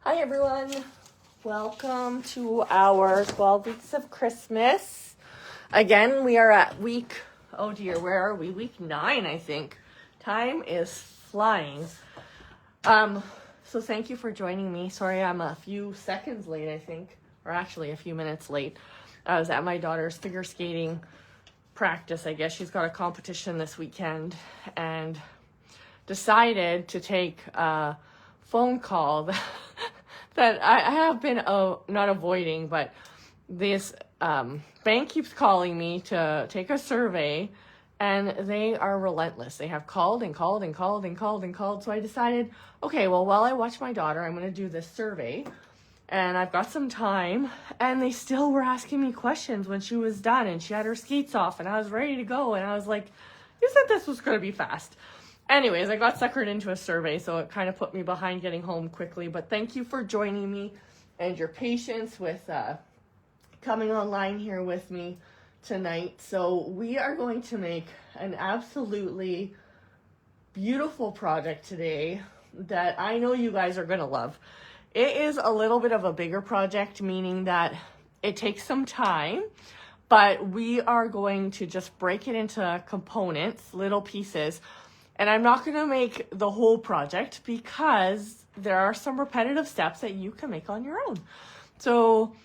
Hi everyone, welcome to our 12 weeks of Christmas. Again, we are at week, oh dear, where are we? Week 9, I think. Time is flying. So thank you for joining me. Sorry I'm a few seconds late, I think, or actually a few minutes late. I was at my daughter's figure skating practice, I guess. She's got a competition this weekend and decided to take a phone call that I have been not avoiding, but this bank keeps calling me to take a survey, and they are relentless. They have called and called and called and called and called. So I decided, okay, well, while I watch my daughter, I'm going to do this survey, and I've got some time. And they still were asking me questions when she was done, and she had her skates off, and I was ready to go. And I was like, you said this was going to be fast. Anyways, I got suckered into a survey, so it kind of put me behind getting home quickly. But thank you for joining me and your patience with coming online here with me tonight. So we are going to make an absolutely beautiful project today that I know you guys are going to love. It is a little bit of a bigger project, meaning that it takes some time, but we are going to just break it into components, little pieces. And I'm not going to make the whole project because there are some repetitive steps that you can make on your own. So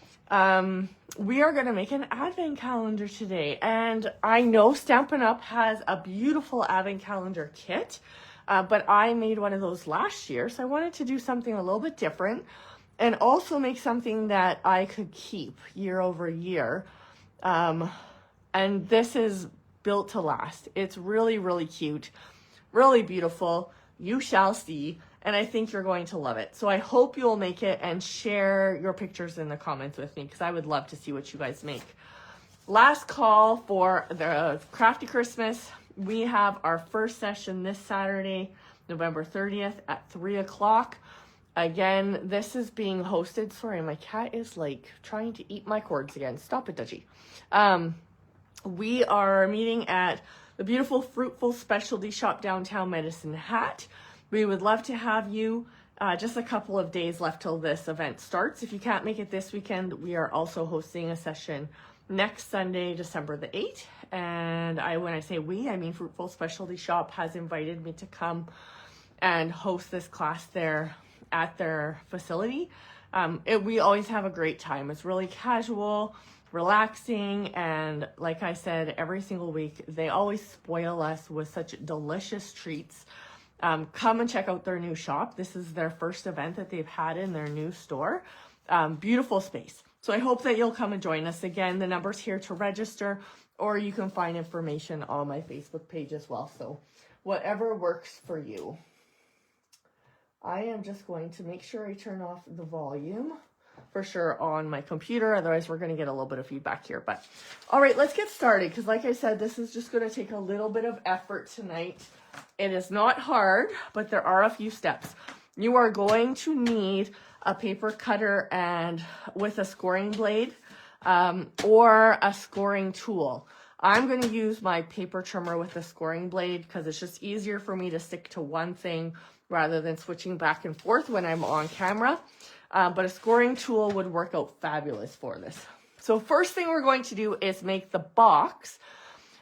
we are going to make an advent calendar today. And I know Stampin' Up! Has a beautiful advent calendar kit, but I made one of those last year. So I wanted to do something a little bit different and also make something that I could keep year over year. And this is built to last. It's really, really cute. Really beautiful. You shall see, and I think you're going to love it. So I hope you'll make it and share your pictures in the comments with me because I would love to see what you guys make. Last call for the Crafty Christmas. We have our first session this Saturday, November 30th at 3 o'clock. Again, this is being hosted. Sorry, my cat is like trying to eat my cords again. Stop it, Dudgy. We are meeting at the beautiful Fruitful Specialty Shop downtown Medicine Hat. We would love to have you. Just a couple of days left till this event starts. If you can't make it this weekend, we are also hosting a session next Sunday, December the 8th. And when I say we, I mean Fruitful Specialty Shop has invited me to come and host this class there at their facility. We always have a great time. It's really casual, relaxing, and like I said, every single week they always spoil us with such delicious treats. Come and check out their new shop. This is their first event that they've had in their new store. Beautiful space. So I hope that you'll come and join us. Again, the number's here to register, or you can find information on my Facebook page as well. So whatever works for you. I am just going to make sure I turn off the volume for sure on my computer. Otherwise, we're going to get a little bit of feedback here. But all right, let's get started. Because like I said, this is just going to take a little bit of effort tonight. It is not hard, but there are a few steps. You are going to need a paper cutter and with a scoring blade or a scoring tool. I'm going to use my paper trimmer with a scoring blade because it's just easier for me to stick to one thing rather than switching back and forth when I'm on camera. But a scoring tool would work out fabulous for this. So first thing we're going to do is make the box,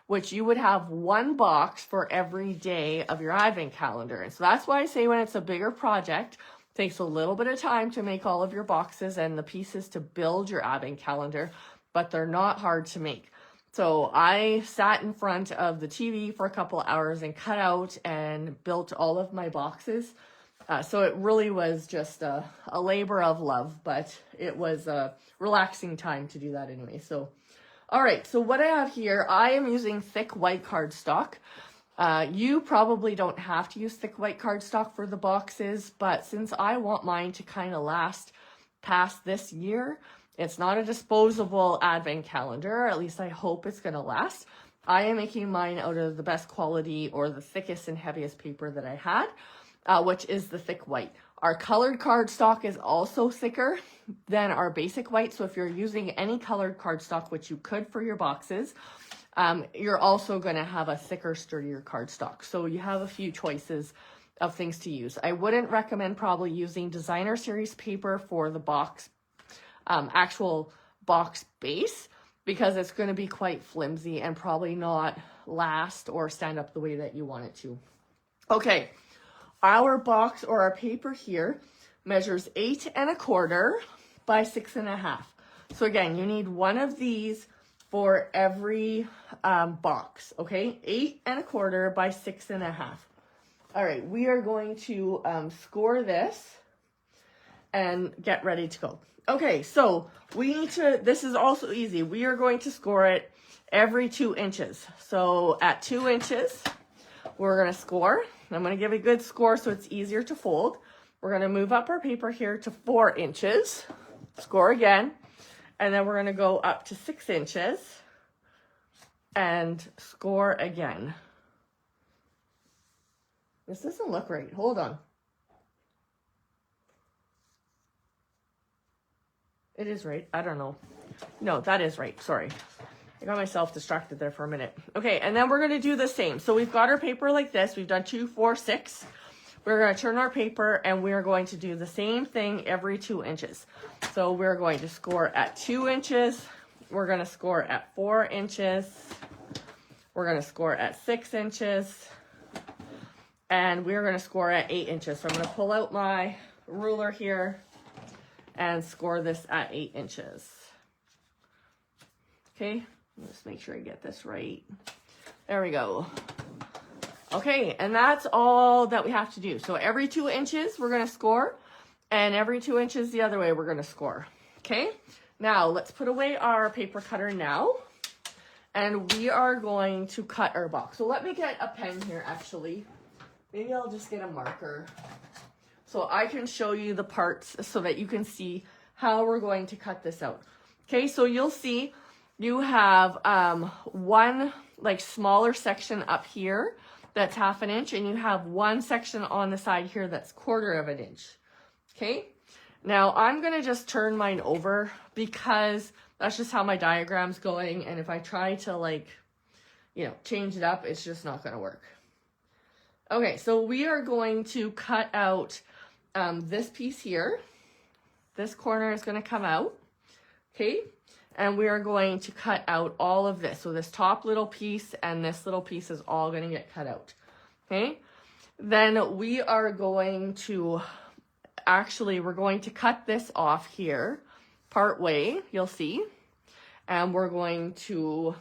which you would have one box for every day of your advent calendar. And so that's why I say when it's a bigger project, it takes a little bit of time to make all of your boxes and the pieces to build your advent calendar, but they're not hard to make. So I sat in front of the TV for a couple hours and cut out and built all of my boxes. So it really was just a labor of love, but it was a relaxing time to do that anyway. So, all right. So what I have here, I am using thick white cardstock. You probably don't have to use thick white cardstock for the boxes, but since I want mine to kind of last past this year, it's not a disposable advent calendar. At least I hope it's going to last. I am making mine out of the best quality or the thickest and heaviest paper that I had. Which is the thick white. Our colored cardstock is also thicker than our basic white. So if you're using any colored cardstock, which you could for your boxes, you're also going to have a thicker, sturdier cardstock. So you have a few choices of things to use. I wouldn't recommend probably using designer series paper for the box, actual box base, because it's going to be quite flimsy and probably not last or stand up the way that you want it to. Okay, our box or our paper here measures 8 1/4 by 6 1/2. So again, you need one of these for every box, okay? 8 1/4 by 6 1/2. All right, we are going to score this and get ready to go. Okay, so we need to, this is also easy. We are going to score it every 2 inches. So at 2 inches, we're gonna score. I'm gonna give a good score so it's easier to fold. We're gonna move up our paper here to 4 inches, score again, and then we're gonna go up to 6 inches and score again. This doesn't look right, hold on. It is right, I don't know. No, that is right, sorry. I got myself distracted there for a minute. Okay, and then we're gonna do the same. So we've got our paper like this. We've done 2, 4, 6. We're gonna turn our paper and we're going to do the same thing every 2 inches. So we're going to score at 2 inches. We're gonna score at 4 inches. We're gonna score at 6 inches. And we're gonna score at 8 inches. So I'm gonna pull out my ruler here and score this at 8 inches. Okay. Let's make sure I get this right. There we go. Okay, and that's all that we have to do. So every 2 inches, we're gonna score, and every 2 inches the other way, we're gonna score. Okay, now let's put away our paper cutter now, and we are going to cut our box. So let me get a pen here, actually. Maybe I'll just get a marker so I can show you the parts so that you can see how we're going to cut this out. Okay, so you'll see you have one like smaller section up here that's 1/2 inch, and you have one section on the side here that's 1/4 inch. Okay, now I'm gonna just turn mine over because that's just how my diagram's going, and if I try to like, you know, change it up, it's just not gonna work. Okay, so we are going to cut out this piece here. This corner is gonna come out, okay? And we are going to cut out all of this. So this top little piece and this little piece is all going to get cut out. Okay. Then we are going to, actually, we're going to cut this off here, part way, you'll see. And we're going to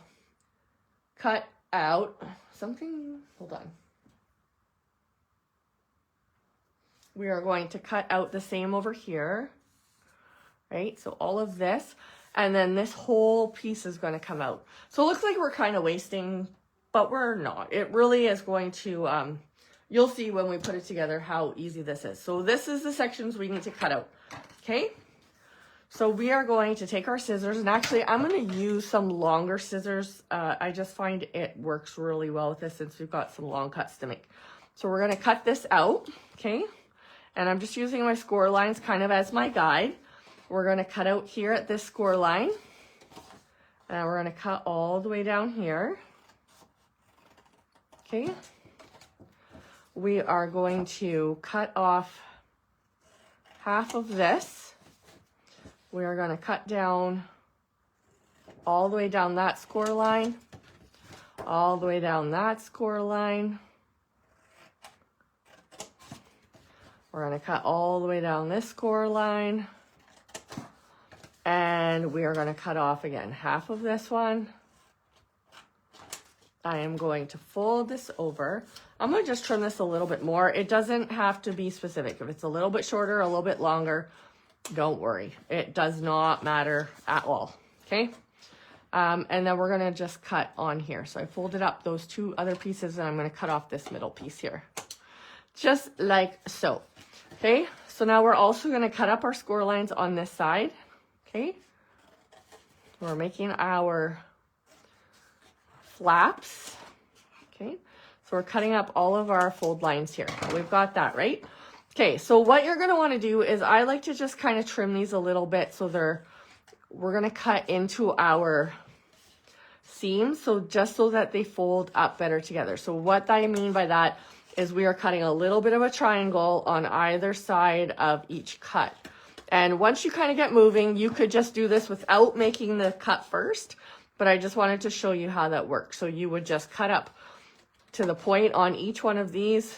cut out something, hold on. We are going to cut out the same over here, right? So all of this. And then this whole piece is going to come out. So it looks like we're kind of wasting, but we're not. It really is going to, you'll see when we put it together how easy this is. So this is the sections we need to cut out. Okay. So we are going to take our scissors, and actually I'm going to use some longer scissors. I just find it works really well with this since we've got some long cuts to make. So we're going to cut this out. Okay. And I'm just using my score lines kind of as my guide. We're going to cut out here at this score line, and we're going to cut all the way down here. Okay. We are going to cut off 1/2 of this. We are going to cut down all the way down that score line, all the way down that score line. We're going to cut all the way down this score line. And we are going to cut off again 1/2 of this one. I am going to fold this over. I'm going to just trim this a little bit more. It doesn't have to be specific. If it's a little bit shorter, a little bit longer, don't worry. It does not matter at all. Okay. And then we're going to just cut on here. So I folded up those 2 other pieces, and I'm going to cut off this middle piece here. Just like so. Okay. So now we're also going to cut up our score lines on this side. Okay, we're making our flaps. Okay, so we're cutting up all of our fold lines here. We've got that, right? Okay, so what you're going to want to do is I like to just kind of trim these a little bit so we're going to cut into our seams, so just so that they fold up better together. So what I mean by that is we are cutting a little bit of a triangle on either side of each cut. And once you kind of get moving, you could just do this without making the cut first, but I just wanted to show you how that works. So you would just cut up to the point on each one of these.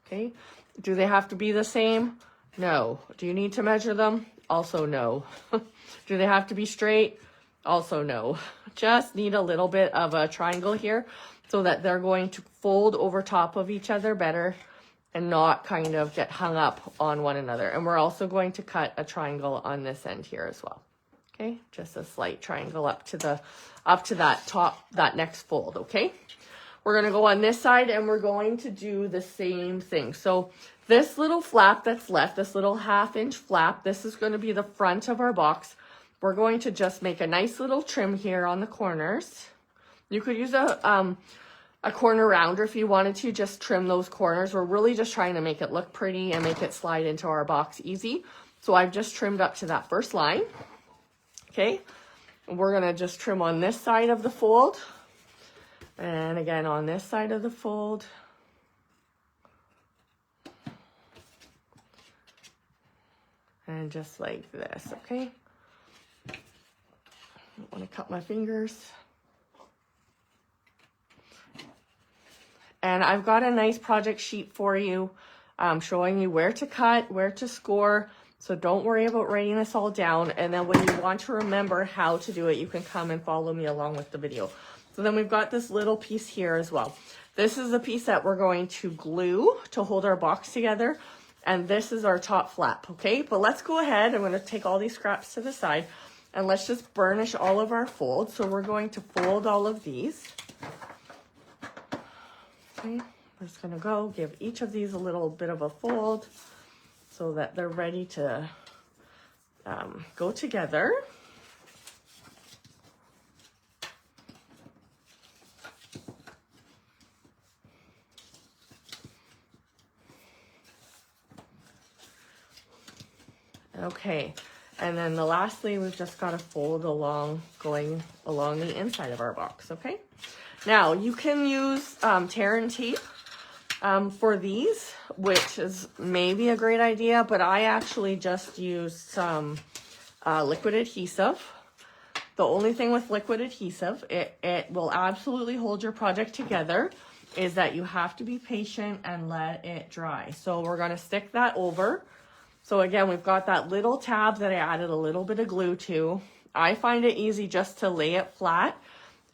Okay. Do they have to be the same? No. Do you need to measure them? Also no. Do they have to be straight? Also no. Just need a little bit of a triangle here so that they're going to fold over top of each other better and not kind of get hung up on one another. And we're also going to cut a triangle on this end here as well. Okay, just a slight triangle up to that top, that next fold, okay? We're gonna go on this side and we're going to do the same thing. So this little flap that's left, this little 1/2 inch flap, this is gonna be the front of our box. We're going to just make a nice little trim here on the corners. You could use a corner rounder if you wanted to, just trim those corners. We're really just trying to make it look pretty and make it slide into our box easy. So I've just trimmed up to that first line. Okay, and we're gonna just trim on this side of the fold. And again, on this side of the fold. And just like this, okay? I don't wanna cut my fingers. And I've got a nice project sheet for you showing you where to cut, where to score. So don't worry about writing this all down. And then when you want to remember how to do it, you can come and follow me along with the video. So then we've got this little piece here as well. This is the piece that we're going to glue to hold our box together. And this is our top flap, okay? But let's go ahead. I'm gonna take all these scraps to the side and let's just burnish all of our folds. So we're going to fold all of these. Okay, I'm just gonna go give each of these a little bit of a fold so that they're ready to go together. Okay, and then the lastly, we've just got to fold going along the inside of our box, okay? Now, you can use tear and tape for these, which is maybe a great idea, but I actually just used some liquid adhesive. The only thing with liquid adhesive, it will absolutely hold your project together, is that you have to be patient and let it dry. So we're gonna stick that over. So again, we've got that little tab that I added a little bit of glue to. I find it easy just to lay it flat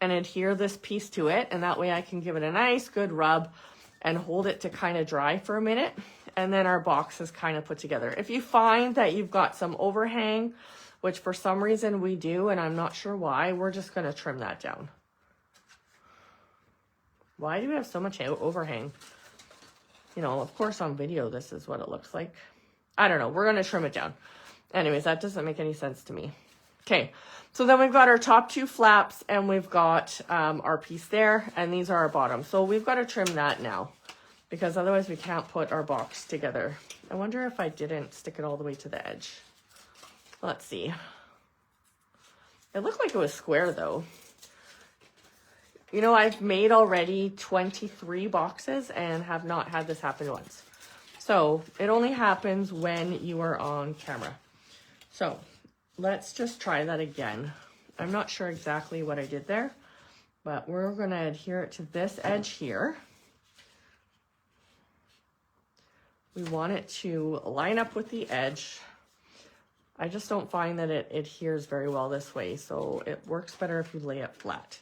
and adhere this piece to it, and that way I can give it a nice good rub and hold it to kind of dry for a minute, and then our box is kind of put together. If you find that you've got some overhang, which for some reason we do, and I'm not sure why, we're just gonna trim that down. Why do we have so much overhang? You know, of course on video this is what it looks like. I don't know, we're gonna trim it down. Anyways, that doesn't make any sense to me. Okay, so then we've got our top two flaps and we've got our piece there, and these are our bottom. So we've got to trim that now because otherwise we can't put our box together. I wonder if I didn't stick it all the way to the edge. Let's see. It looked like it was square though. You know, I've made already 23 boxes and have not had this happen once. So it only happens when you are on camera. So let's just try that again. I'm not sure exactly what I did there, but we're gonna adhere it to this edge here. We want it to line up with the edge. I just don't find that it adheres very well this way, so it works better if you lay it flat.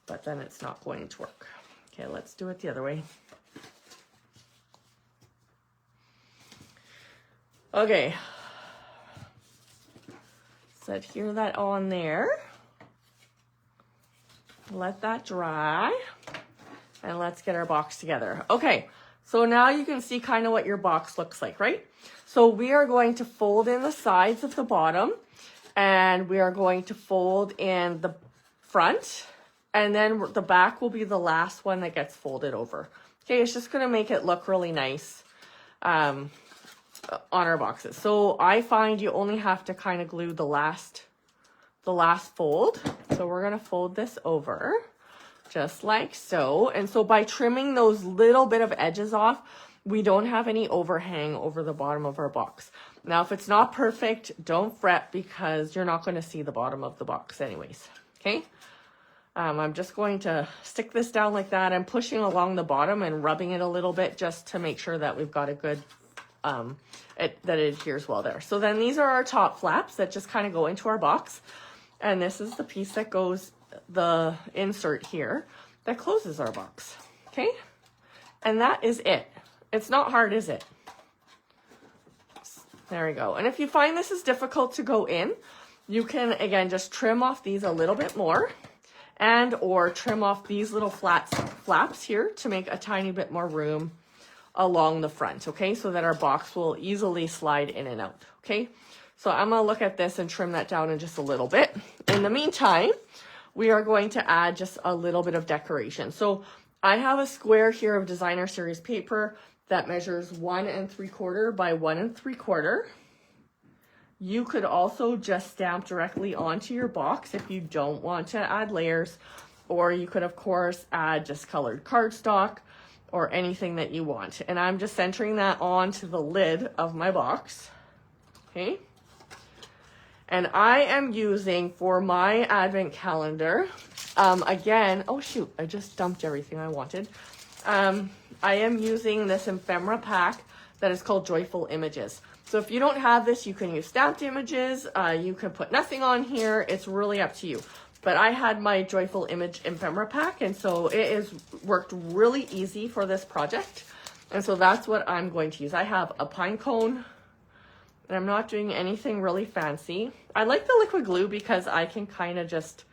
But then it's not going to work. Okay, let's do it the other way. Okay, so adhere that on there. Let that dry, and let's get our box together. Okay, so now you can see kind of what your box looks like, right? So we are going to fold in the sides of the bottom, and we are going to fold in the front, and then the back will be the last one that gets folded over. Okay, it's just gonna make it look really nice on our boxes. So I find you only have to kind of glue the last fold. So we're gonna fold this over. just like so. And so by trimming those little bit of edges off, we don't have any overhang over the bottom of our box. Now, if it's not perfect, don't fret because you're not going to see the bottom of the box anyways. Okay. I'm just going to stick this down like that. I'm pushing along the bottom and rubbing it a little bit just to make sure that we've got a good, that it adheres well there. So then these are our top flaps that just kind of go into our box. And this is the piece that goes, the insert here, that closes our box. Okay. And that is it. It's not hard, is it? There we go. And if you find this is difficult to go in, you can, again, just trim off these a little bit more and or trim off these little flaps here to make a tiny bit more room along the front, okay? So that our box will easily slide in and out, okay? So I'm going to look at this and trim that down in just a little bit. In the meantime, we are going to add just a little bit of decoration. So I have a square here of designer series paper that measures 1 3/4 by 1 3/4. You could also just stamp directly onto your box if you don't want to add layers, or you could of course add just colored cardstock or anything that you want. And I'm just centering that onto the lid of my box, okay? And I am using for my advent calendar, again, oh shoot, I just dumped everything I wanted. I am using this ephemera pack that is called Joyful Images. So if you don't have this, you can use stamped images. You can put nothing on here. It's really up to you. But I had my Joyful Image ephemera pack, and so it is worked really easy for this project. And so that's what I'm going to use. I have a pine cone, and I'm not doing anything really fancy. I like the liquid glue because I can kind of just,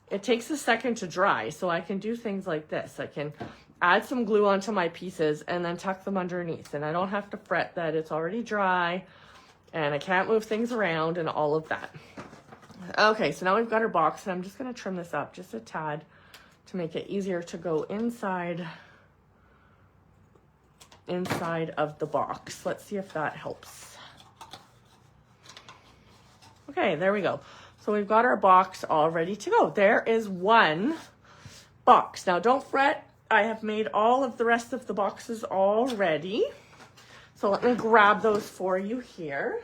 it takes a second to dry, so I can do things like this. I can add some glue onto my pieces and then tuck them underneath, and I don't have to fret that it's already dry and I can't move things around and all of that. Okay, so now we've got our box, and I'm just going to trim this up just a tad to make it easier to go inside of the box. Let's see if that helps. Okay, there we go. So we've got our box all ready to go. There is one box. Now don't fret. I have made all of the rest of the boxes already. So let me grab those for you here.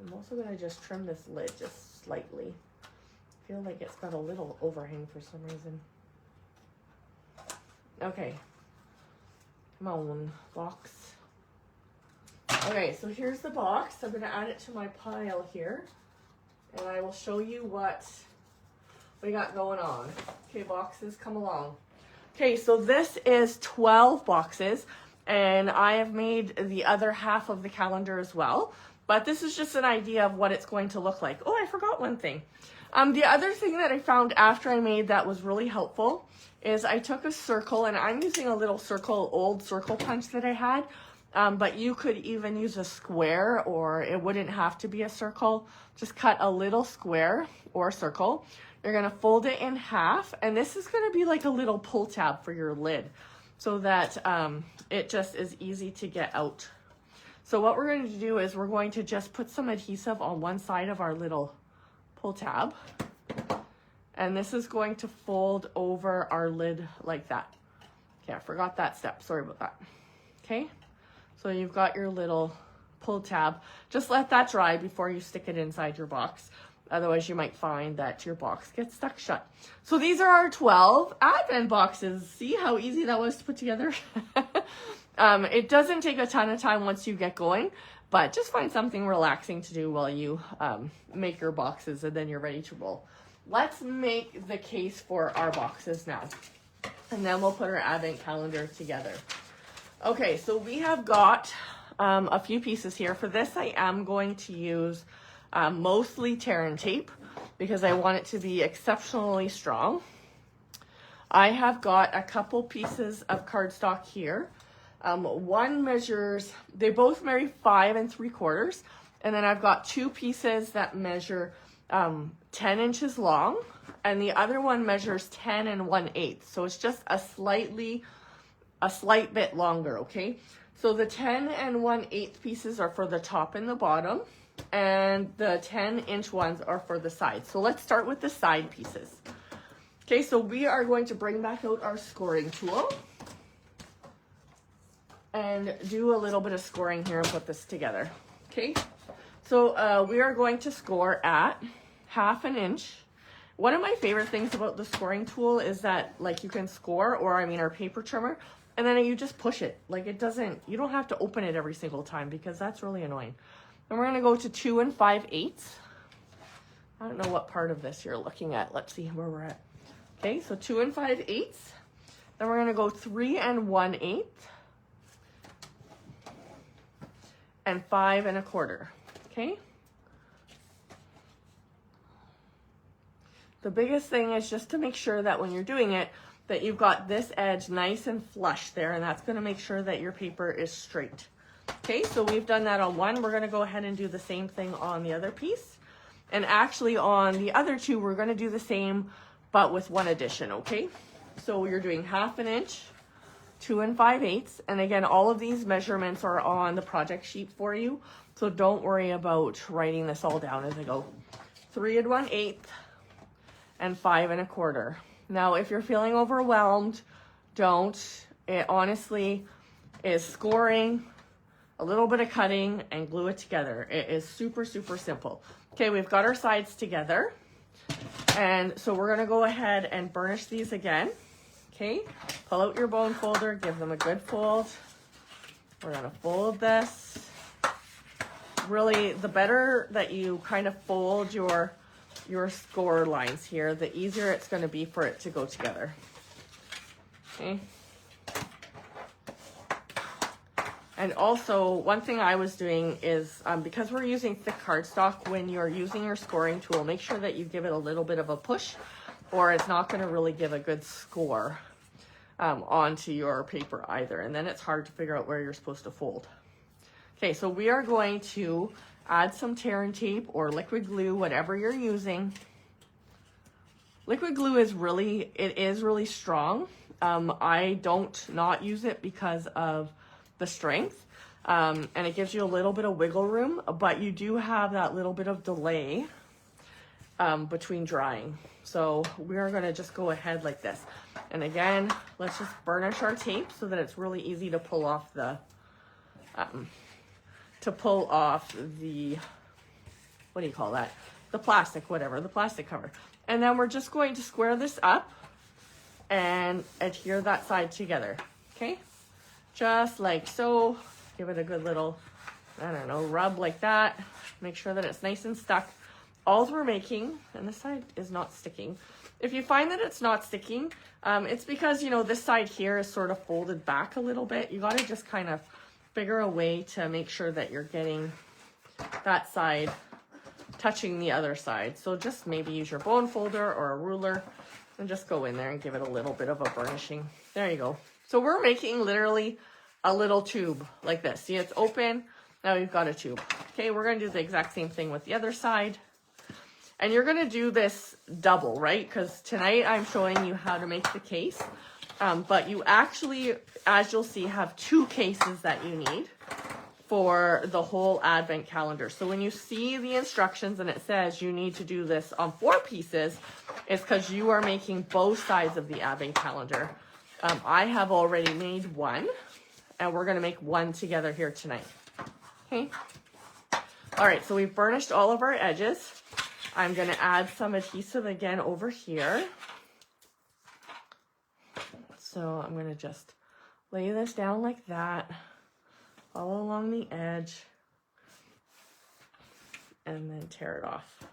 I'm also going to just trim this lid just slightly. I feel like it's got a little overhang for some reason. Okay. Come on, box. Okay, so here's the box. I'm going to add it to my pile here. And I will show you what we got going on. Okay, boxes, come along. Okay, so this is 12 boxes, and I have made the other half of the calendar as well. But this is just an idea of what it's going to look like. Oh, I forgot one thing. The other thing that I found after I made that was really helpful is I took a circle, and I'm using a little circle, old circle punch that I had. But you could even use a square, or it wouldn't have to be a circle. Just cut a little square or circle. You're going to fold it in half, and this is going to be like a little pull tab for your lid so that it just is easy to get out. So what we're going to do is we're going to just put some adhesive on one side of our little pull tab, and this is going to fold over our lid like that. Okay, I forgot that step. Sorry about that. Okay, so you've got your little pull tab. Just let that dry before you stick it inside your box. Otherwise, you might find that your box gets stuck shut. So these are our 12 advent boxes. See how easy that was to put together? It doesn't take a ton of time once you get going, but just find something relaxing to do while you make your boxes, and then you're ready to roll. Let's make the case for our boxes now, and then we'll put our advent calendar together. Okay, so we have got a few pieces here. For this, I am going to use mostly tear and tape because I want it to be exceptionally strong. I have got a couple pieces of cardstock here. One measures, they both measure 5 3/4, and then I've got two pieces that measure 10 inches long, and the other one measures 10 1/8. So it's just a slight bit longer, okay? So the 10 1/8 pieces are for the top and the bottom, and the 10-inch ones are for the sides. So let's start with the side pieces. Okay, so we are going to bring back out our scoring tool and do a little bit of scoring here and put this together. Okay, so we are going to score at 1/2 inch. One of my favorite things about the scoring tool is that like you can score, or I mean our paper trimmer, and then you just push it. Like it doesn't, you don't have to open it every single time because that's really annoying. And we're gonna go to 2 5/8. I don't know what part of this you're looking at. Let's see where we're at. Okay, so 2 5/8. Then we're gonna go 3 1/8. And 5 1/4. Okay. The biggest thing is just to make sure that when you're doing it, that you've got this edge nice and flush there, and that's gonna make sure that your paper is straight. Okay, so we've done that on one. We're gonna go ahead and do the same thing on the other piece. And actually on the other two, we're gonna do the same, but with one addition, okay? So you're doing 1/2 inch, 2 5/8. And again, all of these measurements are on the project sheet for you. So don't worry about writing this all down as I go. 3 1/8 and 5 1/4. Now, if you're feeling overwhelmed, don't. It honestly is scoring, a little bit of cutting, and glue it together. It is super, super simple. Okay, we've got our sides together. And so we're gonna go ahead and burnish these again. Okay, pull out your bone folder, give them a good fold. We're gonna fold this. Really, the better that you kind of fold your score lines here, the easier it's gonna be for it to go together. Okay. And also, one thing I was doing is, because we're using thick cardstock, when you're using your scoring tool, make sure that you give it a little bit of a push, or it's not gonna really give a good score onto your paper either. And then it's hard to figure out where you're supposed to fold. Okay, so we are going to add some tear and tape or liquid glue, whatever you're using. Liquid glue is really strong. I don't not use it because of the strength, and it gives you a little bit of wiggle room, but you do have that little bit of delay between drying. So we're gonna just go ahead like this. And again, let's just burnish our tape so that it's really easy to pull off the, what do you call that? The plastic, whatever, the plastic cover. And then we're just going to square this up and adhere that side together, okay? Just like so. Give it a good little, I don't know, rub like that. Make sure that it's nice and stuck. All we're making, and this side is not sticking. If you find that it's not sticking, it's because, you know, this side here is sort of folded back a little bit. You got to just kind of figure a way to make sure that you're getting that side touching the other side. So just maybe use your bone folder or a ruler and just go in there and give it a little bit of a burnishing. There you go. So we're making literally a little tube like this. See, it's open. Now we've got a tube. Okay, we're going to do the exact same thing with the other side. And you're going to do this double, right? Because tonight I'm showing you how to make the case. But you actually, as you'll see, have 2 cases that you need for the whole advent calendar. So when you see the instructions and it says you need to do this on 4 pieces, it's because you are making both sides of the advent calendar. I have already made one, and we're going to make one together here tonight. Okay. All right, so we've burnished all of our edges. I'm going to add some adhesive again over here. So I'm going to just lay this down like that, all along the edge, and then tear it off,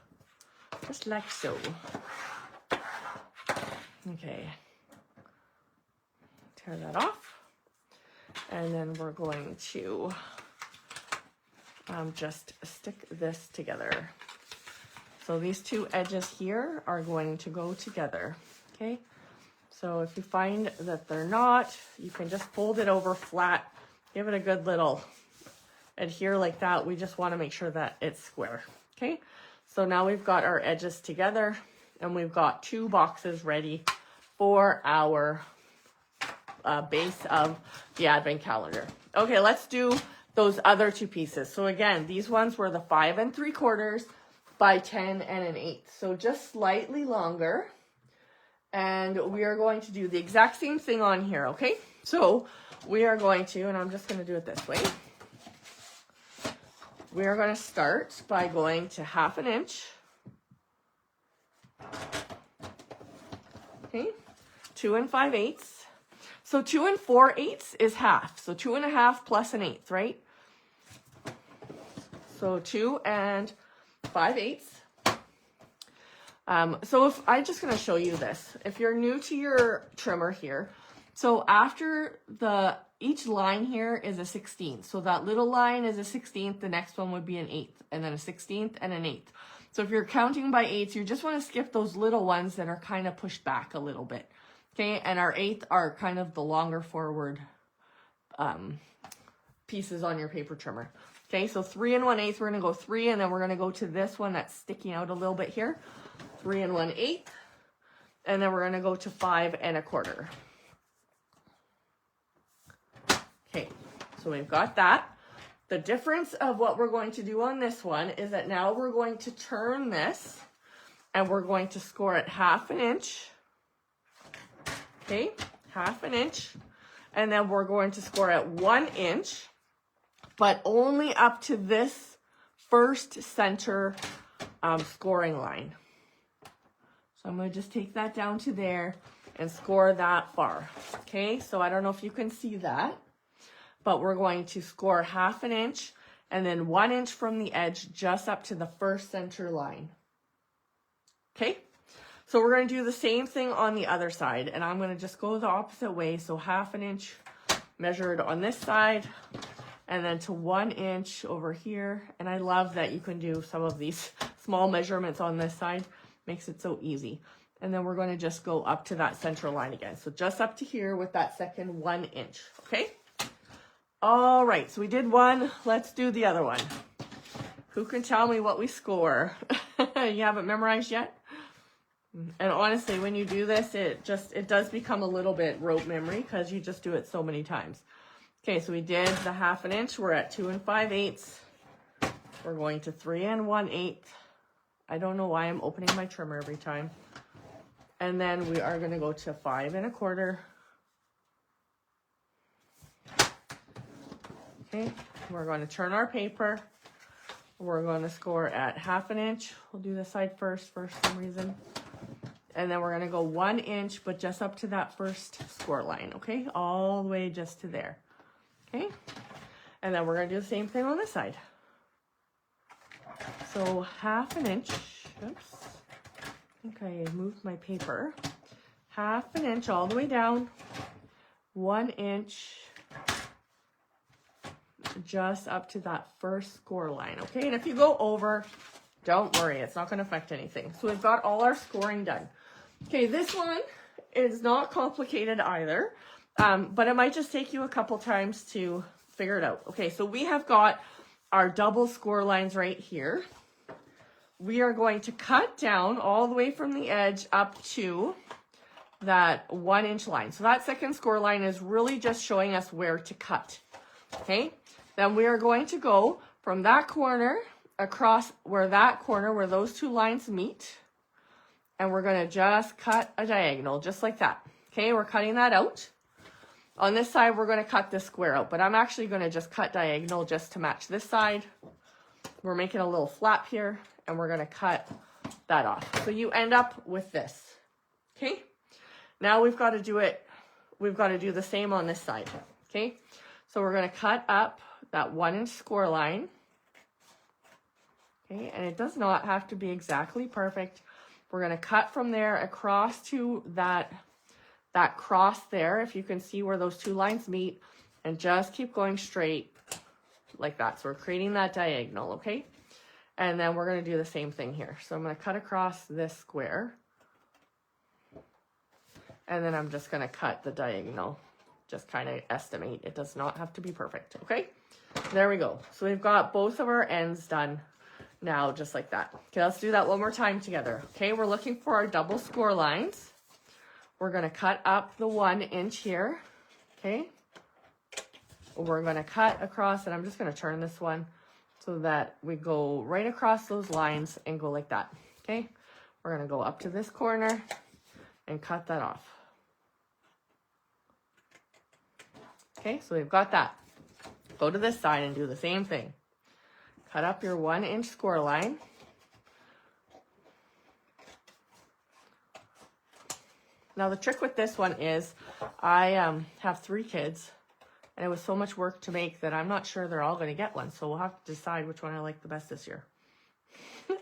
just like so. Okay. Tear that off. And then we're going to just stick this together. So these 2 edges here are going to go together, okay? So if you find that they're not, you can just fold it over flat, give it a good little adhere like that. We just want to make sure that it's square, okay? So now we've got our edges together, and we've got 2 boxes ready for our base of the advent calendar. Okay, let's do those other 2 pieces. So again, these ones were the 5 3/4 by 10 1/8. So just slightly longer. And we are going to do the exact same thing on here, okay? So we are going to, and I'm just going to do it this way. We are going to start by going to 1/2 inch. Okay, 2 5/8. So 2 4/8 is half. So 2 1/2 plus 1/8, right? So 2 5/8. So if I'm just going to show you this, if you're new to your trimmer here, so after each line here is a 16th. So that little line is a 16th. The next one would be an 1/8, and then a 16th and an 1/8. So if you're counting by 8s, you just want to skip those little ones that are kind of pushed back a little bit. Okay, and our 1/8 are kind of the longer forward pieces on your paper trimmer. Okay, so 3 1/8, we're going to go 3, and then we're going to go to this one that's sticking out a little bit here. 3 1/8, and then we're going to go to 5 1/4. Okay, so we've got that. The difference of what we're going to do on this one is that now we're going to turn this, and we're going to score at 1/2 inch. Okay, 1/2 inch, and then we're going to score at 1 inch, but only up to this first center scoring line. So I'm going to just take that down to there and score that far. Okay, so I don't know if you can see that, but we're going to score 1/2 inch and then 1 inch from the edge just up to the first center line. Okay, so we're going to do the same thing on the other side, and I'm going to just go the opposite way. So 1/2 inch measured on this side, and then to 1 inch over here. And I love that you can do some of these small measurements on this side. Makes it so easy. And then we're going to just go up to that center line again. So just up to here with that second 1 inch. Okay. All right. So we did one. Let's do the other one. Who can tell me what we score? You haven't memorized yet? And honestly, when you do this, it does become a little bit rote memory because you just do it so many times. Okay, so we did the 1/2 inch. We're at 2 5/8. We're going to 3 1/8. I don't know why I'm opening my trimmer every time. And then we are going to go to 5 1/4. Okay, we're going to turn our paper. We're going to score at 1/2 inch. We'll do this side first for some reason. And then we're going to go 1 inch, but just up to that first score line. Okay, all the way just to there. Okay, and then we're going to do the same thing on this side. So 1/2 inch, oops, I think I moved my paper. 1/2 inch all the way down, 1 inch just up to that first score line. Okay, and if you go over, don't worry, it's not going to affect anything. So we've got all our scoring done. Okay, this one is not complicated either. But it might just take you a couple times to figure it out. Okay, so we have got our double score lines right here. We are going to cut down all the way from the edge up to that 1 inch line. So that second score line is really just showing us where to cut. Okay, then we are going to go from that corner across where those two lines meet. And we're going to just cut a diagonal just like that. Okay, we're cutting that out. On this side, we're going to cut this square out, but I'm actually going to just cut diagonal just to match this side. We're making a little flap here, and we're going to cut that off. So you end up with this. Okay, now we've got to do the same on this side. Okay, so we're going to cut up that 1 inch score line. Okay, and it does not have to be exactly perfect. We're going to cut from there across to that cross there, if you can see where those two lines meet, and just keep going straight like that. So we're creating that diagonal, okay? And then we're going to do the same thing here. So I'm going to cut across this square, and then I'm just going to cut the diagonal. Just kind of estimate. It does not have to be perfect, okay? There we go. So we've got both of our ends done now, just like that. Okay, let's do that one more time together. Okay, we're looking for our double score lines. We're going to cut up the 1 inch here, okay? We're going to cut across, and I'm just going to turn this one so that we go right across those lines and go like that, okay? We're going to go up to this corner, and cut that off. Okay, so we've got that. Go to this side and do the same thing. Cut up your 1-inch score line. Now the trick with this one is I have 3 kids and it was so much work to make that I'm not sure they're all going to get one. So we'll have to decide which one I like the best this year.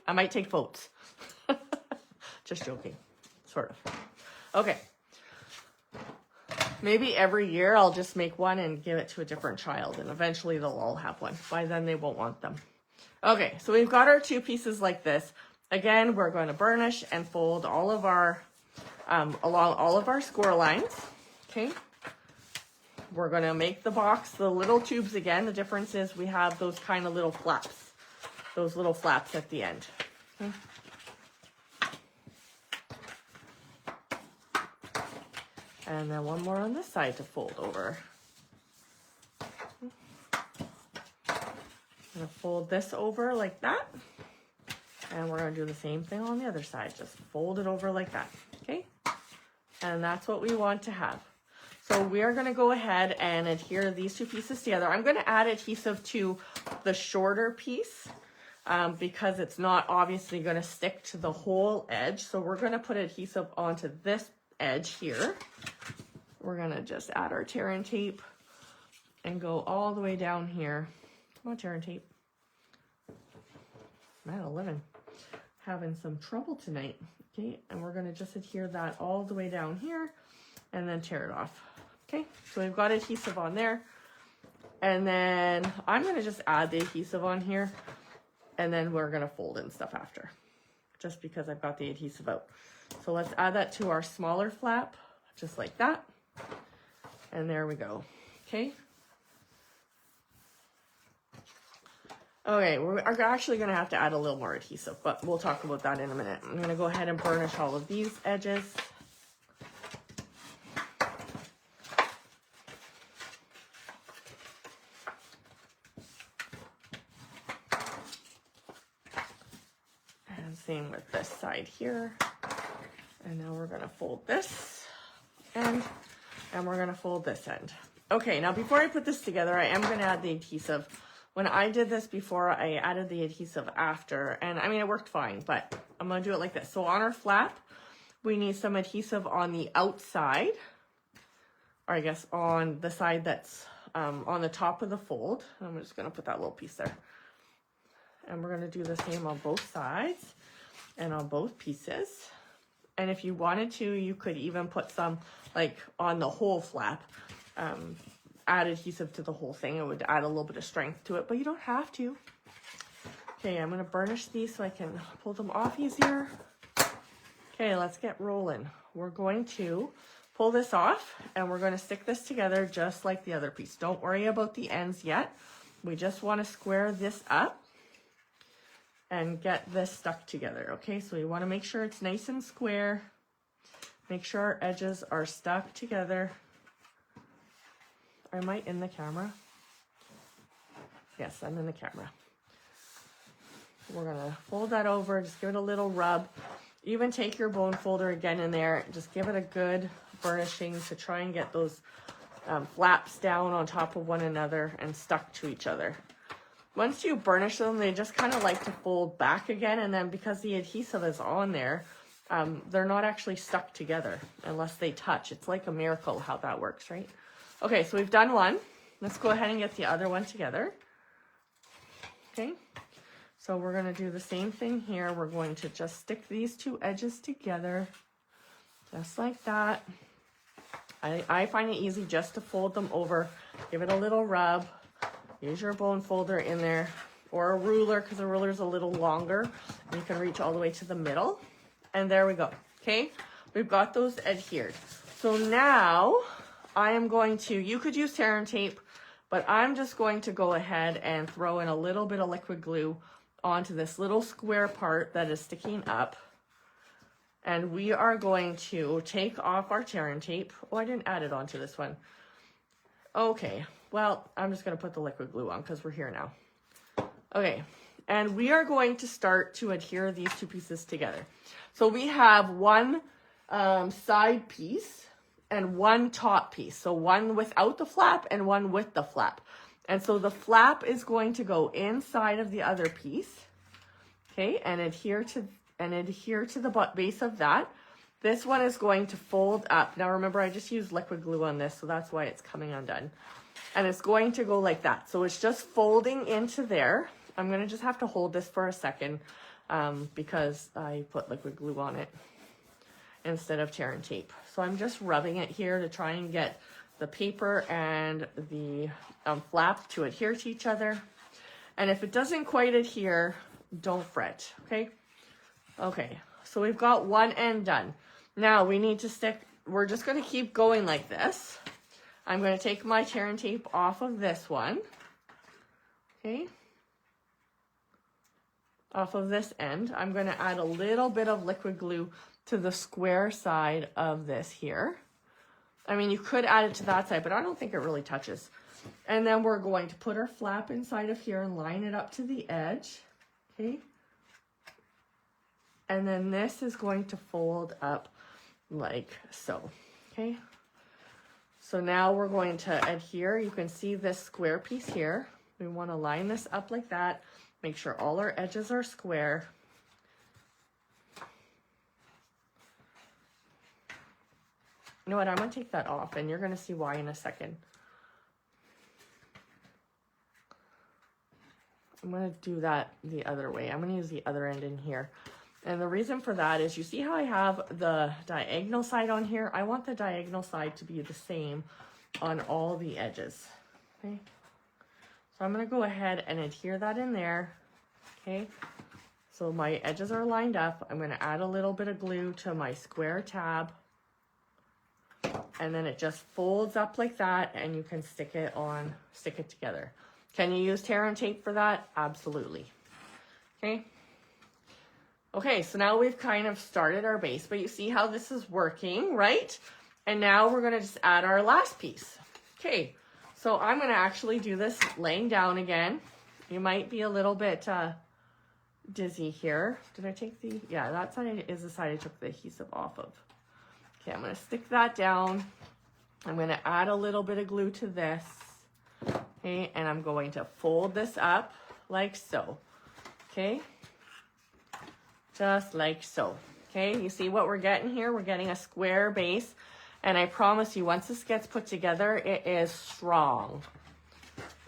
I might take votes. Just joking, sort of. Okay. Maybe every year I'll just make one and give it to a different child and eventually they'll all have one. By then they won't want them. Okay, so we've got our 2 pieces like this. Again, we're going to burnish and fold all of our, along all of our score lines. Okay. We're going to make the box, the little tubes again. The difference is we have those kind of little flaps, those little flaps at the end. Okay. And then one more on this side to fold over. I'm going to fold this over like that. And we're going to do the same thing on the other side. Just fold it over like that. Okay. And that's what we want to have. So we are going to go ahead and adhere these 2 pieces together. I'm going to add adhesive to the shorter piece because it's not obviously going to stick to the whole edge. So we're going to put adhesive onto this edge here. We're going to just add our tear and tape and go all the way down here. Come on, tear and tape. Man, 11. Having some trouble tonight. Okay, and we're going to just adhere that all the way down here and then tear it off. Okay, so we've got adhesive on there. And then I'm going to just add the adhesive on here and then we're going to fold in stuff after, just because I've got the adhesive out. So let's add that to our smaller flap, just like that. And there we go. Okay. Okay, we're actually going to have to add a little more adhesive, but we'll talk about that in a minute. I'm going to go ahead and burnish all of these edges. And same with this side here. And now we're going to fold this end, and we're going to fold this end. Okay, now before I put this together, I am going to add the adhesive. When I did this before, I added the adhesive after, and I mean, it worked fine, but I'm going to do it like this. So on our flap, we need some adhesive on the outside, or I guess on the side that's on the top of the fold. I'm just going to put that little piece there. And we're going to do the same on both sides and on both pieces. And if you wanted to, you could even put some like on the whole flap. Add adhesive to the whole thing. It would add a little bit of strength to it, but you don't have to. Okay, I'm going to burnish these so I can pull them off easier. Okay, let's get rolling. We're going to pull this off and we're going to stick this together just like the other piece. Don't worry about the ends yet. We just want to square this up and get this stuck together. Okay, so we want to make sure it's nice and square. Make sure our edges are stuck together. Am I in the camera? Yes, I'm in the camera. We're gonna fold that over, just give it a little rub. Even take your bone folder again in there, just give it a good burnishing to try and get those flaps down on top of one another and stuck to each other. Once you burnish them, they just kind of like to fold back again, and then because the adhesive is on there, they're not actually stuck together unless they touch. It's like a miracle how that works, right? Okay, so we've done one. Let's go ahead and get the other one together. Okay, so we're going to do the same thing here. We're going to just stick these 2 edges together, just like that. I find it easy just to fold them over. Give it a little rub. Use your bone folder in there, or a ruler, because the ruler is a little longer. And you can reach all the way to the middle. And there we go. Okay, we've got those adhered. So now I am going to, you could use tear and tape, but I'm just going to go ahead and throw in a little bit of liquid glue onto this little square part that is sticking up. And we are going to take off our tear and tape. Oh, I didn't add it onto this one. Okay, well, I'm just going to put the liquid glue on because we're here now. Okay, and we are going to start to adhere these 2 pieces together. So we have 1 side piece and one top piece. So one without the flap and one with the flap. And so the flap is going to go inside of the other piece, okay, and adhere to the base of that. This one is going to fold up. Now remember, I just used liquid glue on this, so that's why it's coming undone. And it's going to go like that. So it's just folding into there. I'm going to just have to hold this for a second because I put liquid glue on it instead of tear and tape. So I'm just rubbing it here to try and get the paper and the flap to adhere to each other. And if it doesn't quite adhere, don't fret, okay? Okay, so we've got one end done. Now we need to stick, we're just gonna keep going like this. I'm gonna take my tear and tape off of this one, okay? Off of this end. I'm gonna add a little bit of liquid glue to the square side of this here. I mean, you could add it to that side, but I don't think it really touches. And then we're going to put our flap inside of here and line it up to the edge, okay? And then this is going to fold up like so, okay? So now we're going to adhere. You can see this square piece here. We want to line this up like that. Make sure all our edges are square. You know what, I'm going to take that off and you're going to see why in a second. I'm going to do that the other way. I'm going to use the other end in here. And the reason for that is, you see how I have the diagonal side on here? I want the diagonal side to be the same on all the edges, okay? So I'm going to go ahead and adhere that in there, okay? So my edges are lined up. I'm going to add a little bit of glue to my square tab. And then it just folds up like that, and you can stick it together. Can you use tear and tape for that? Absolutely. Okay. Okay, so now we've kind of started our base, but you see how this is working, right? And now we're gonna just add our last piece. Okay, so I'm gonna actually do this laying down again. You might be a little bit dizzy here. Did I take the, yeah, that side is the side I took the adhesive off of. Okay, I'm gonna stick that down. I'm gonna add a little bit of glue to this. Okay, and I'm going to fold this up like so. Okay, just like so. Okay, you see what we're getting here? We're getting a square base. And I promise you, once this gets put together, it is strong.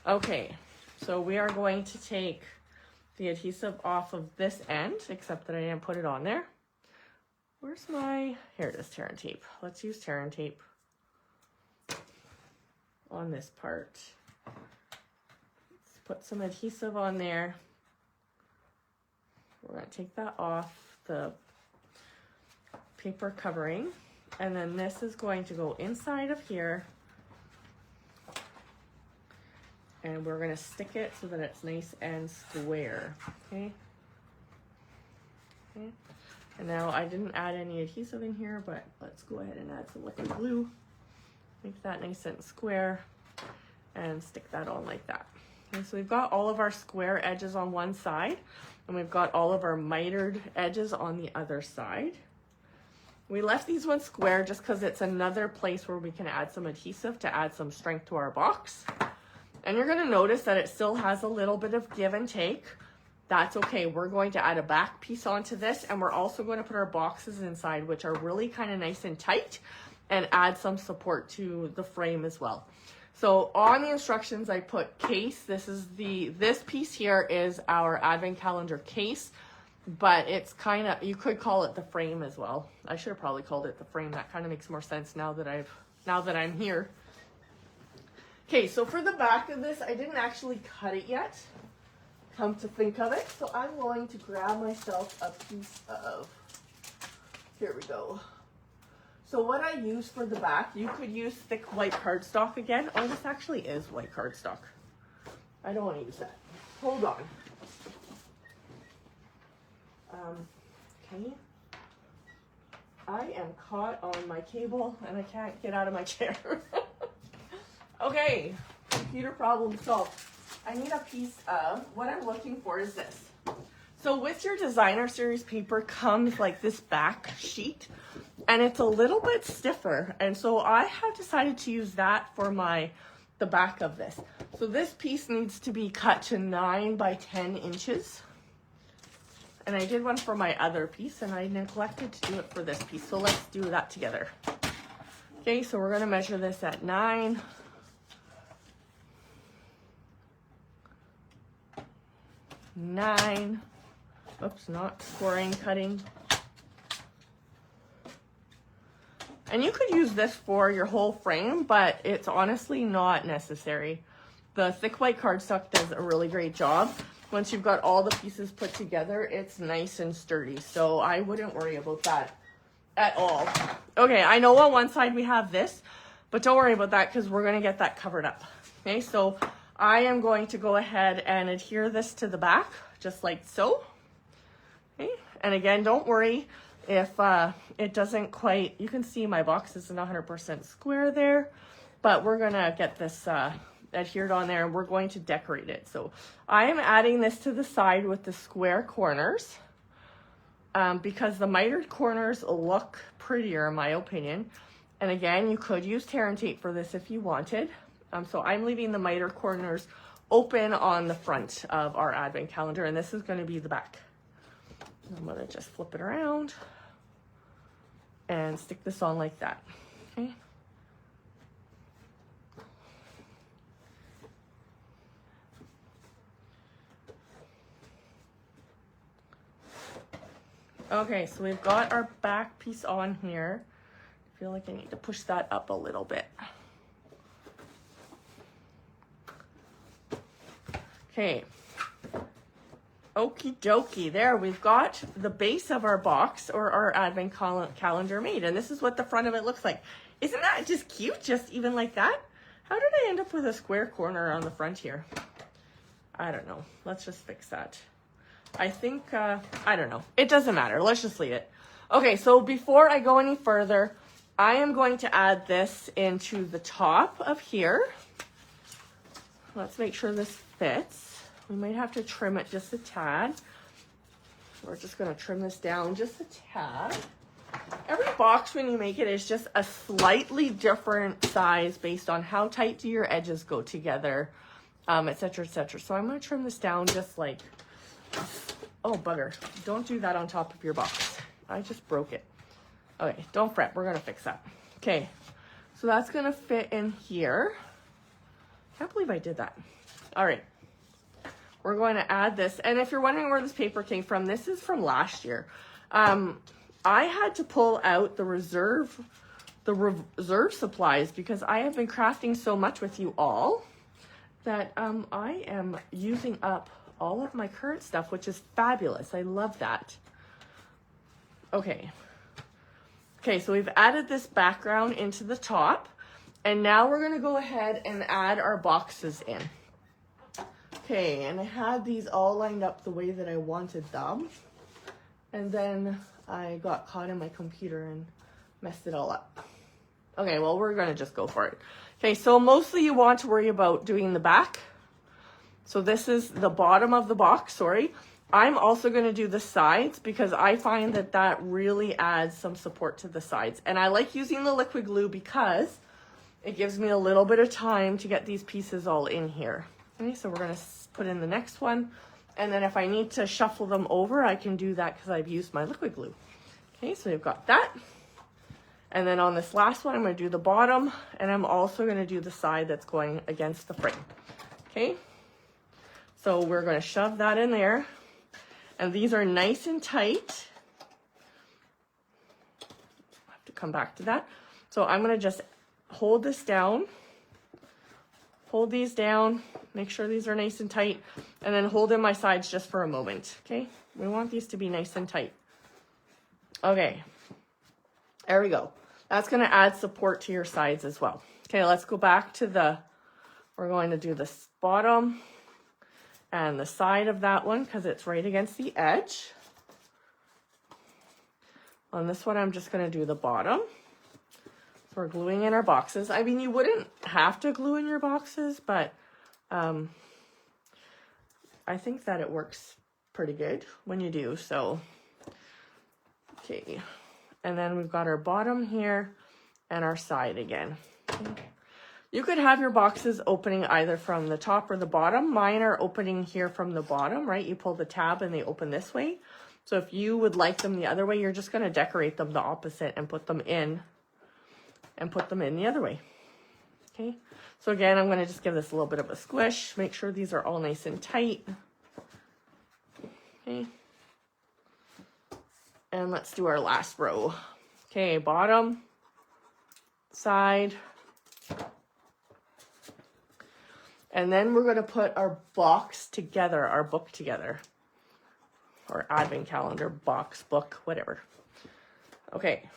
Okay, so we are going to take the adhesive off of this end, except that I didn't put it on there. Where's my, here it is, tear and tape. Let's use tear and tape on this part. Let's put some adhesive on there. We're going to take that off the paper covering, and then this is going to go inside of here, and we're going to stick it so that it's nice and square. Okay. Okay. And now I didn't add any adhesive in here, but let's go ahead and add some liquid glue. Make that nice and square and stick that on like that. Okay, so we've got all of our square edges on one side, and we've got all of our mitered edges on the other side. We left these ones square just because it's another place where we can add some adhesive to add some strength to our box. And you're going to notice that it still has a little bit of give and take. That's okay. We're going to add a back piece onto this, and we're also going to put our boxes inside, which are really kind of nice and tight, and add some support to the frame as well. So on the instructions I put case. This piece here is our advent calendar case, but it's kind of, you could call it the frame as well. I should have probably called it the frame. That kind of makes more sense now that I'm here. Okay, so for the back of this, I didn't actually cut it yet, come to think of it. So I'm going to grab myself a piece of, here we go. So what I use for the back, you could use thick white cardstock again. Oh, this actually is white cardstock. I don't want to use that. Hold on. Okay. I am caught on my cable and I can't get out of my chair. Okay, computer problem solved. I need a piece of, what I'm looking for is this. So with your designer series paper comes like this back sheet. and it's a little bit stiffer. And so I have decided to use that for the back of this. So this piece needs to be cut to 9 by 10 inches. And I did one for my other piece, and I neglected to do it for this piece. So let's do that together. Okay, so we're gonna measure this at 9. Oops, not scoring, cutting. And you could use this for your whole frame, but it's honestly not necessary. The thick white cardstock does a really great job. Once you've got all the pieces put together, it's nice and sturdy. So I wouldn't worry about that at all. Okay, I know on one side we have this, but don't worry about that because we're going to get that covered up. Okay, so I am going to go ahead and adhere this to the back, just like so. Okay, and again, don't worry if it doesn't quite, you can see my box isn't 100% square there, but we're going to get this adhered on there and we're going to decorate it. So I am adding this to the side with the square corners because the mitered corners look prettier in my opinion. And again, you could use tear and tape for this if you wanted. So I'm leaving the mitered corners open on the front of our advent calendar, and this is going to be the back. I'm going to just flip it around and stick this on like that. Okay. Okay, so we've got our back piece on here. I feel like I need to push that up a little bit. Okay. Okie dokie, there we've got the base of our box or our advent calendar made, and this is what the front of it looks like. Isn't that just cute, just even like that? How did I end up with a square corner on the front here? I don't know. Let's just fix that. I think, I don't know. It doesn't matter. Let's just leave it. Okay, so before I go any further, I am going to add this into the top of here. Let's make sure this fits. We might have to trim it just a tad. We're just going to trim this down just a tad. Every box when you make it is just a slightly different size based on how tight do your edges go together, etc., etc. So I'm going to trim this down just like, oh bugger, don't do that on top of your box. I just broke it. Okay, don't fret, we're going to fix that. Okay, so that's going to fit in here. Can't believe I did that. All right. We're going to add this. And if you're wondering where this paper came from, this is from last year. I had to pull out the reserve supplies because I have been crafting so much with you all that I am using up all of my current stuff, which is fabulous. I love that. Okay. Okay, so we've added this background into the top, and now we're going to go ahead and add our boxes in. Okay, and I had these all lined up the way that I wanted them. And then I got caught in my computer and messed it all up. Okay, well, we're going to just go for it. Okay, so mostly you want to worry about doing the back. So this is the bottom of the box, sorry. I'm also going to do the sides because I find that that really adds some support to the sides. And I like using the liquid glue because it gives me a little bit of time to get these pieces all in here. Okay, so we're going to put in the next one. And then if I need to shuffle them over, I can do that because I've used my liquid glue. Okay, so we've got that. And then on this last one, I'm going to do the bottom. And I'm also going to do the side that's going against the frame. Okay, so we're going to shove that in there. And these are nice and tight. I have to come back to that. So I'm going to just hold this down. Hold these down, make sure these are nice and tight, and then hold in my sides just for a moment, okay? We want these to be nice and tight. Okay, there we go. That's gonna add support to your sides as well. Okay, let's go back to we're going to do the bottom and the side of that one because it's right against the edge. On this one, I'm just gonna do the bottom. We're gluing in our boxes. I mean, you wouldn't have to glue in your boxes, but I think that it works pretty good when you do. So, okay. And then we've got our bottom here and our side again. Okay. You could have your boxes opening either from the top or the bottom. Mine are opening here from the bottom, right? You pull the tab and they open this way. So if you would like them the other way, you're just going to decorate them the opposite and put them in the other way. Okay. So again, I'm going to just give this a little bit of a squish. Make sure these are all nice and tight. Okay. And let's do our last row. Okay, bottom, side. And then we're going to put our box together, our book together. Or advent calendar, box, book, whatever. Okay.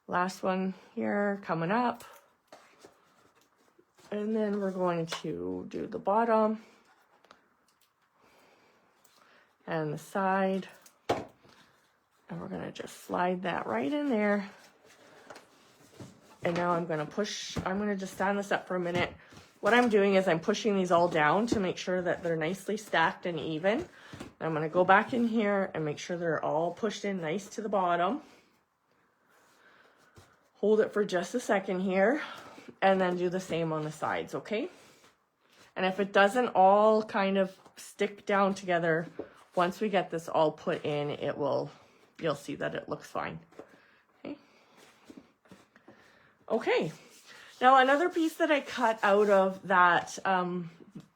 Last one here coming up. And then we're going to do the bottom and the side. And we're going to just slide that right in there. And now I'm going to just stand this up for a minute. What I'm doing is I'm pushing these all down to make sure that they're nicely stacked and even. I'm going to go back in here and make sure they're all pushed in nice to the bottom. Hold it for just a second here, and then do the same on the sides, okay? And if it doesn't all kind of stick down together, once we get this all put in, you'll see that it looks fine. Okay. Okay. Now another piece that I cut out of that,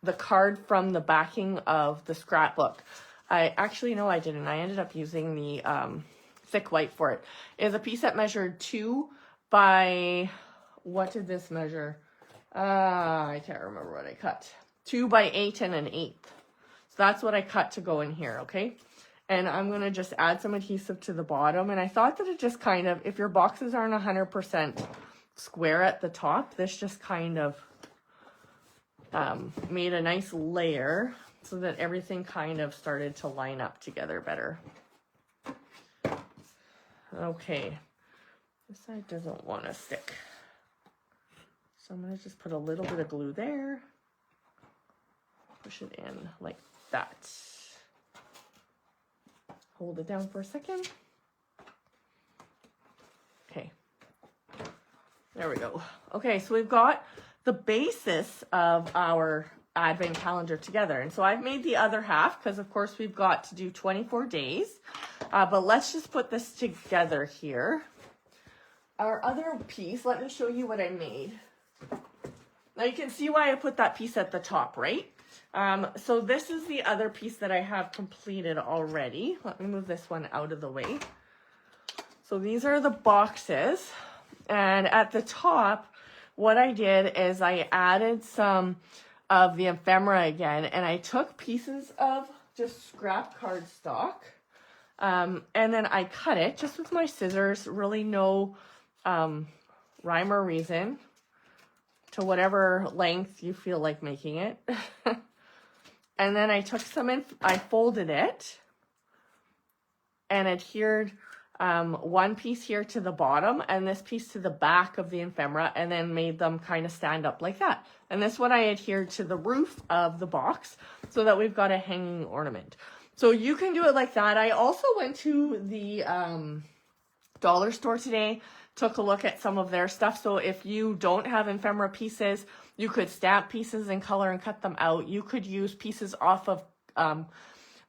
the card from the backing of the scrapbook, I didn't. I ended up using the thick white for it. Is a piece that measured 2 by, what did this measure? I can't remember what I cut. 2 by 8 and 1/8. So that's what I cut to go in here, okay? And I'm going to just add some adhesive to the bottom. And I thought that it just kind of, if your boxes aren't 100% square at the top, this just kind of made a nice layer so that everything kind of started to line up together better. Okay, this side doesn't want to stick. So I'm going to just put a little bit of glue there. Push it in like that. Hold it down for a second. Okay. There we go. Okay, so we've got the basis of our advent calendar together. And so I've made the other half because, of course, we've got to do 24 days. But let's just put this together here. Our other piece, let me show you what I made. Now you can see why I put that piece at the top, right? So this is the other piece that I have completed already. Let me move this one out of the way. So these are the boxes. And at the top, what I did is I added some of the ephemera again, and I took pieces of just scrap cardstock, and then I cut it just with my scissors, really no rhyme or reason, to whatever length you feel like making it. And then I took I folded it and adhered one piece here to the bottom and this piece to the back of the ephemera, and then made them kind of stand up like that. And this one I adhered to the roof of the box so that we've got a hanging ornament. So you can do it like that. I also went to the dollar store today, took a look at some of their stuff. So if you don't have ephemera pieces, you could stamp pieces in color and cut them out. You could use pieces off of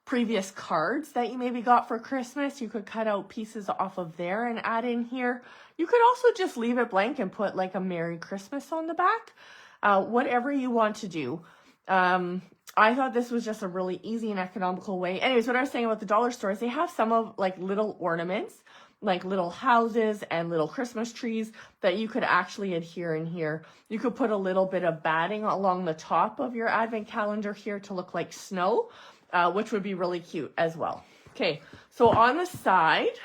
previous cards that you maybe got for Christmas. You could cut out pieces off of there and add in here. You could also just leave it blank and put like a Merry Christmas on the back. Whatever you want to do. I thought this was just a really easy and economical way. Anyways, what I was saying about the dollar stores, they have some of like little ornaments, like little houses and little Christmas trees that you could actually adhere in here. You could put a little bit of batting along the top of your advent calendar here to look like snow, which would be really cute as well. Okay, so on the side,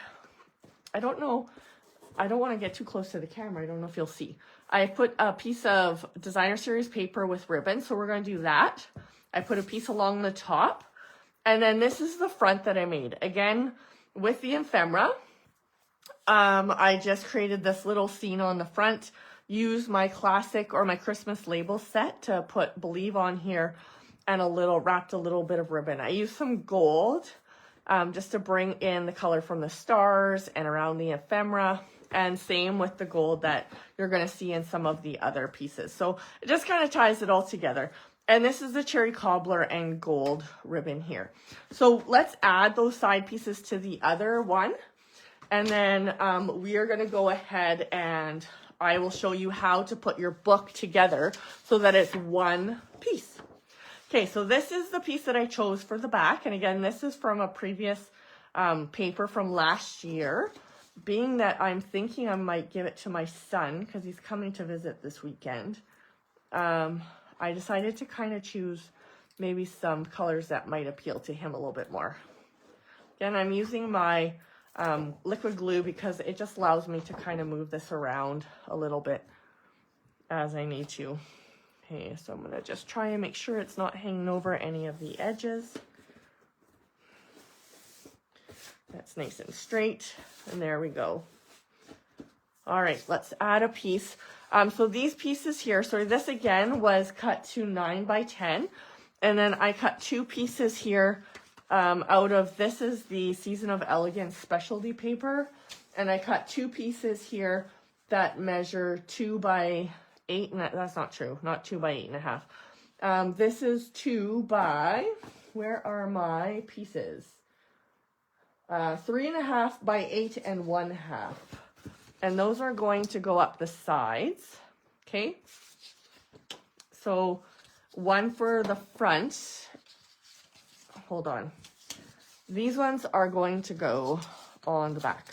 I don't know, I don't want to get too close to the camera. I don't know if you'll see. I put a piece of designer series paper with ribbon, so we're going to do that. I put a piece along the top, and then this is the front that I made. Again, with the ephemera, I just created this little scene on the front, used my classic or my Christmas label set to put Believe on here, and wrapped a little bit of ribbon. I used some gold just to bring in the color from the stars and around the ephemera. And same with the gold that you're going to see in some of the other pieces. So it just kind of ties it all together. And this is the cherry cobbler and gold ribbon here. So let's add those side pieces to the other one. And then we are going to go ahead and I will show you how to put your book together so that it's one piece. Okay, so this is the piece that I chose for the back. And again, this is from a previous paper from last year. Being that I'm thinking I might give it to my son because he's coming to visit this weekend, I decided to kind of choose maybe some colors that might appeal to him a little bit more. Again, I'm using my liquid glue because it just allows me to kind of move this around a little bit as I need to. Okay, so I'm going to just try and make sure it's not hanging over any of the edges. That's nice and straight, and there we go. All right, let's add a piece. So these pieces here, so this again was cut to 9 by 10, and then I cut 2 pieces here out of, this is the Season of Elegance specialty paper, and I cut 2 pieces here that measure 2 by 8, and that's not true, not 2 by 8.5. This is 2 by, where are my pieces? 3.5 by 8 1/2. And those are going to go up the sides. Okay. So one for the front. Hold on. These ones are going to go on the back.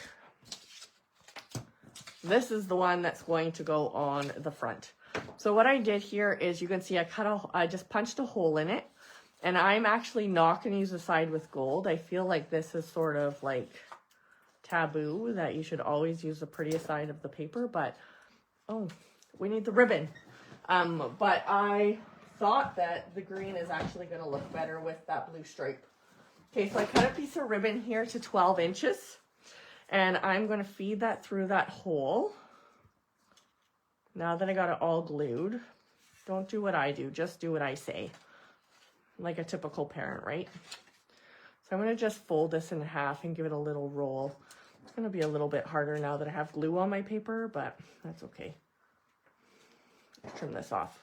This is the one that's going to go on the front. So what I did here is, you can see I just punched a hole in it. And I'm actually not going to use the side with gold. I feel like this is sort of like taboo, that you should always use the prettiest side of the paper. But, oh, we need the ribbon. But I thought that the green is actually going to look better with that blue stripe. Okay, so I cut a piece of ribbon here to 12 inches. And I'm going to feed that through that hole. Now that I got it all glued, don't do what I do, just do what I say. Like a typical parent, right? So I'm going to just fold this in half and give it a little roll. It's going to be a little bit harder now that I have glue on my paper, but that's okay. Let's trim this off.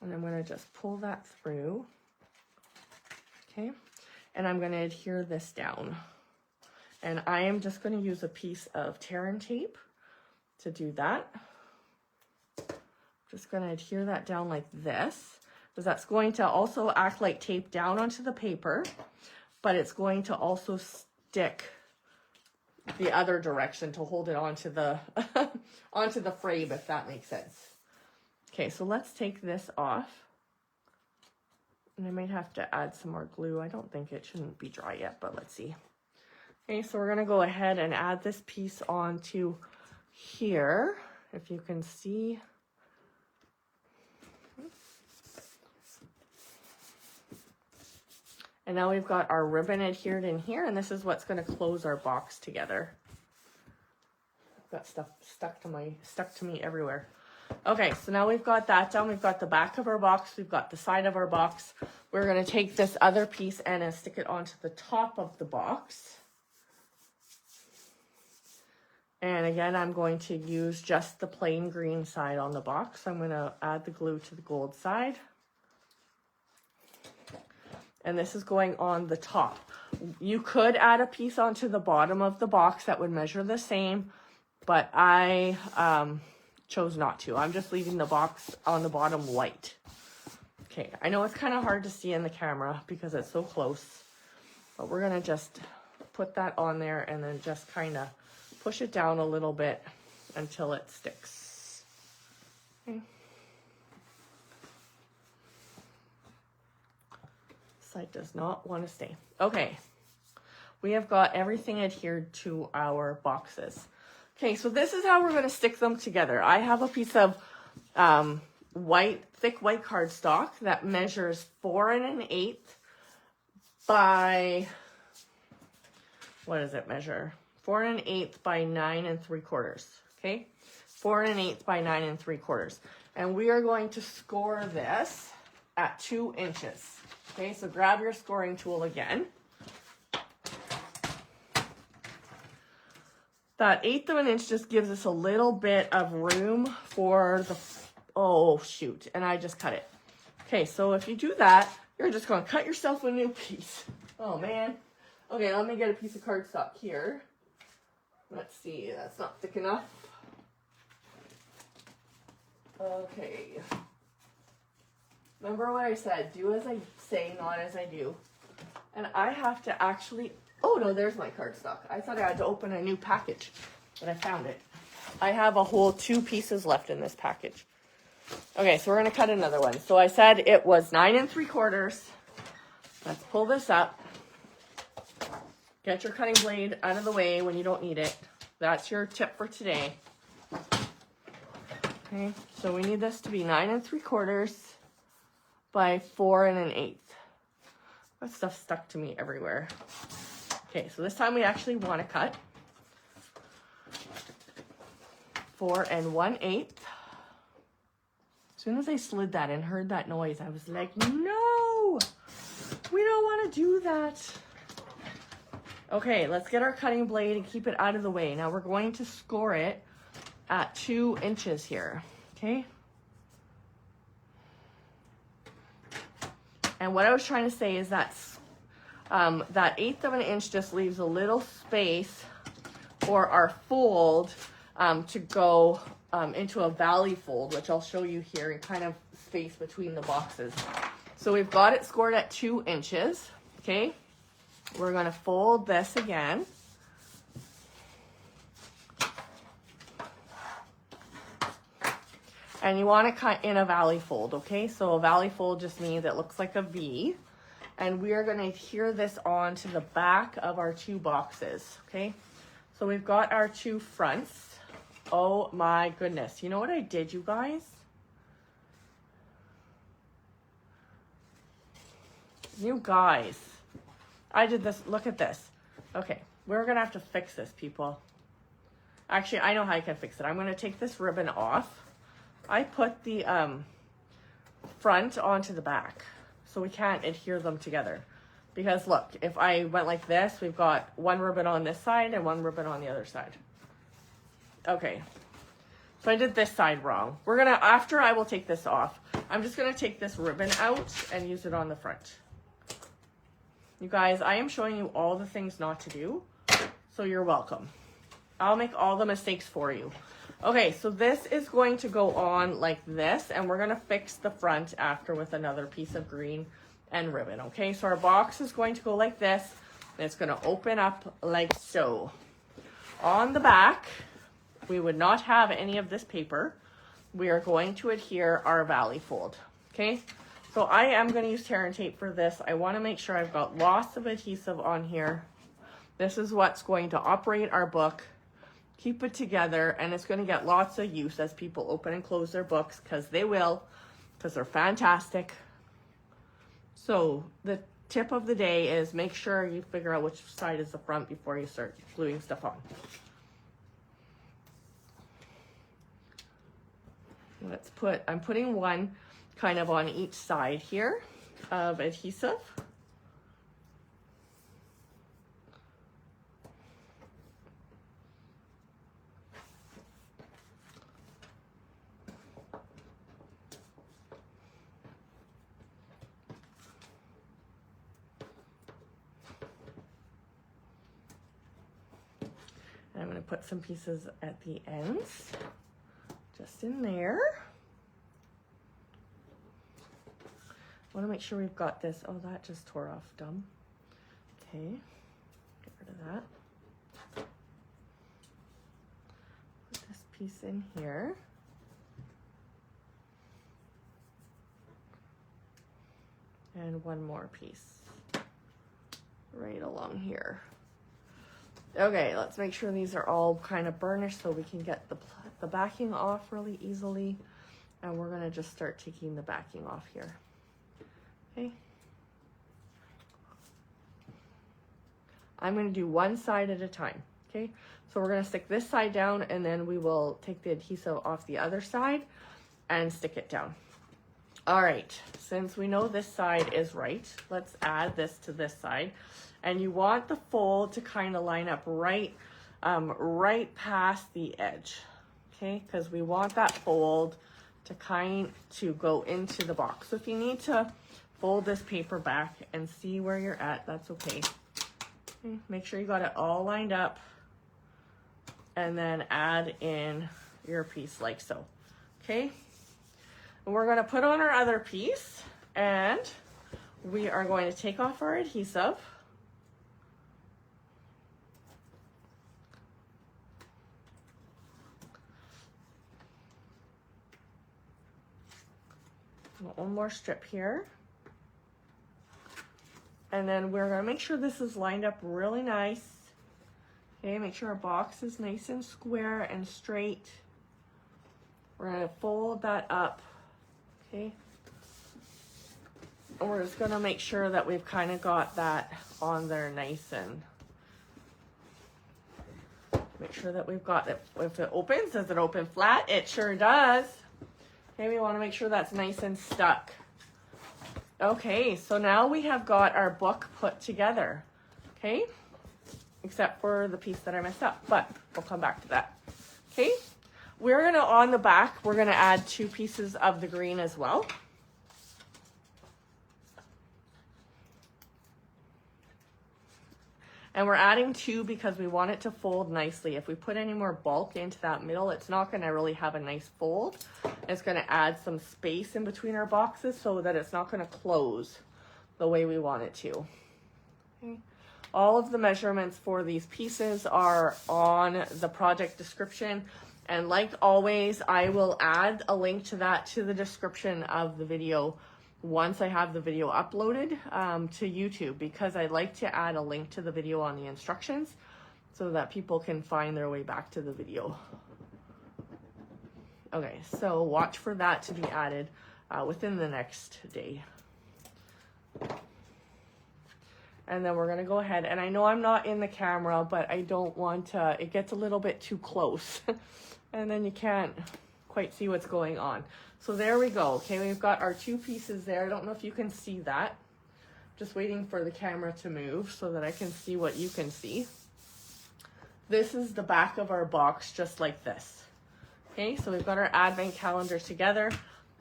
And I'm going to just pull that through. Okay. And I'm going to adhere this down. And I am just going to use a piece of tear and tape to do that. Just going to adhere that down like this, because that's going to also act like tape down onto the paper, but it's going to also stick the other direction to hold it onto the onto the frame, if that makes sense. Okay, so let's take this off. And I might have to add some more glue. I don't think it shouldn't be dry yet, but let's see. Okay, so we're going to go ahead and add this piece onto here, if you can see. And now we've got our ribbon adhered in here, and this is what's going to close our box together. I've got stuff stuck to me everywhere. Okay, so now we've got that done. We've got the back of our box, we've got the side of our box. We're going to take this other piece and stick it onto the top of the box. And again, I'm going to use just the plain green side on the box. I'm going to add the glue to the gold side. And this is going on the top. You could add a piece onto the bottom of the box that would measure the same, but I chose not to. I'm just leaving the box on the bottom white. Okay, I know it's kind of hard to see in the camera because it's so close, but we're going to just put that on there and then just kind of push it down a little bit until it sticks. Okay. Side does not want to stay. Okay, we have got everything adhered to our boxes. Okay, so this is how we're going to stick them together. I have a piece of thick white cardstock that measures 4 1/8 by, what does it measure? 4 1/8 by 9 3/4. Okay, 4 1/8 by 9 3/4. And we are going to score this at 2 inches. Okay, so grab your scoring tool again. That 1/8 of an inch just gives us a little bit of room for the, oh shoot, and I just cut it. Okay, so if you do that, you're just going to cut yourself a new piece. Oh man. Okay, let me get a piece of cardstock here. Let's see, that's not thick enough. Okay. Remember what I said, do as I say, not as I do. And I have to actually, oh no, there's my cardstock. I thought I had to open a new package, but I found it. I have a whole 2 pieces left in this package. Okay, so we're gonna cut another one. So I said it was 9 3/4. Let's pull this up. Get your cutting blade out of the way when you don't need it. That's your tip for today. Okay, so we need this to be 9 3/4 by 4 1/8. That stuff stuck to me everywhere. Okay, so this time we actually want to cut 4 1/8. As soon as I slid that and heard that noise, I was like, no, we don't want to do that. Okay, let's get our cutting blade and keep it out of the way. Now we're going to score it at 2 inches here, okay? And what I was trying to say is that that 1/8 of an inch just leaves a little space for our fold to go into a valley fold, which I'll show you here, and kind of space between the boxes. So we've got it scored at 2 inches, okay? We're gonna fold this again. And you want to cut in a valley fold, okay? So a valley fold just means it looks like a V. And we are going to adhere this on to the back of our 2 boxes, okay? So we've got our 2 fronts. Oh my goodness. You know what I did, you guys? You guys. I did this. Look at this. Okay, we're going to have to fix this, people. Actually, I know how I can fix it. I'm going to take this ribbon off. I put the front onto the back, so we can't adhere them together. Because look, if I went like this, we've got 1 ribbon on this side and 1 ribbon on the other side. Okay, so I did this side wrong. We're gonna, after I will take this off, I'm just gonna take this ribbon out and use it on the front. You guys, I am showing you all the things not to do, so you're welcome. I'll make all the mistakes for you. Okay, so this is going to go on like this, and we're gonna fix the front after with another piece of green and ribbon, okay? So our box is going to go like this, and it's gonna open up like so. On the back, we would not have any of this paper. We are going to adhere our valley fold, okay? So I am gonna use tear and tape for this. I wanna make sure I've got lots of adhesive on here. This is what's going to operate our book. Keep it together, and it's going to get lots of use as people open and close their books, because they will, because they're fantastic. So the tip of the day is make sure you figure out which side is the front before you start gluing stuff on. Let's put, I'm putting 1 kind of on each side here of adhesive. I'm going to put some pieces at the ends, just in there. I want to make sure we've got this. Oh, that just tore off, dumb. Okay, get rid of that. Put this piece in here. And 1 more piece right along here. Okay, let's make sure these are all kind of burnished so we can get the backing off really easily. And we're gonna just start taking the backing off here. Okay. I'm gonna do 1 side at a time, okay? So we're gonna stick this side down, and then we will take the adhesive off the other side. and stick it down. All right, since we know this side is right, let's add this to this side. And you want the fold to kind of line up right past the edge, okay? Because we want that fold to go into the box. So if you need to fold this paper back and see where you're at, that's okay. Make sure you got it all lined up, and then add in your piece like so, okay? And we're gonna put on our other piece, and we are going to take off our adhesive. One more strip here. And then we're gonna make sure this is lined up really nice. Okay, make sure our box is nice and square and straight. We're gonna fold that up. Okay, and we're just gonna make sure that we've kind of got that on there nice, and make sure that we've got it. If it opens, does it open flat? It sure does. Okay, we want to make sure that's nice and stuck. Okay, so now we have got our book put together. Okay, except for the piece that I messed up, but we'll come back to that. Okay. We're gonna, on the back, we're gonna add 2 pieces of the green as well. And we're adding 2 because we want it to fold nicely. If we put any more bulk into that middle, it's not gonna really have a nice fold. It's gonna add some space in between our boxes so that it's not gonna close the way we want it to. Okay. All of the measurements for these pieces are on the project description. And like always, I will add a link to that to the description of the video once I have the video uploaded to YouTube, because I like to add a link to the video on the instructions so that people can find their way back to the video. Okay, so watch for that to be added within the next day. And then we're gonna go ahead, and I know I'm not in the camera, but I don't want to, it gets a little bit too close and then you can't quite see what's going on. So there we go. Okay, we've got our 2 pieces there. I don't know if you can see that. Just waiting for the camera to move so that I can see what you can see. This is the back of our box, just like this. Okay, so we've got our advent calendar together.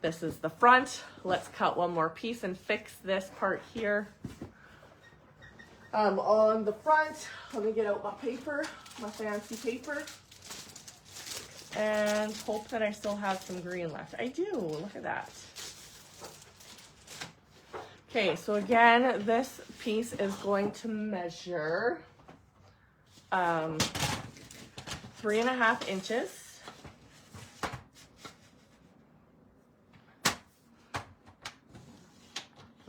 This is the front. Let's cut one more piece and fix this part here. On the front, let me get out my paper, my fancy paper, and hope that I still have some green left. I do, look at that. Okay, so again, this piece is going to measure 3.5 inches.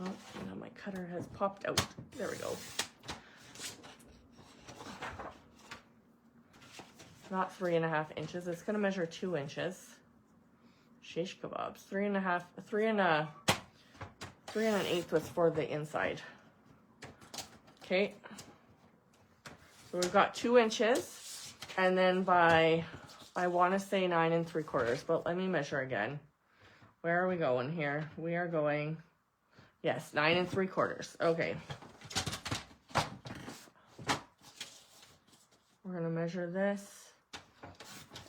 Oh, now my cutter has popped out. There we go. Not 3.5 inches. It's going to measure 2 inches. Shish kebabs. 3.5, 3 1/8 was for the inside. Okay. So we've got 2 inches, and then by, I want to say 9 3/4, but let me measure again. Where are we going here? We are going, yes, 9 3/4. Okay. We're going to measure this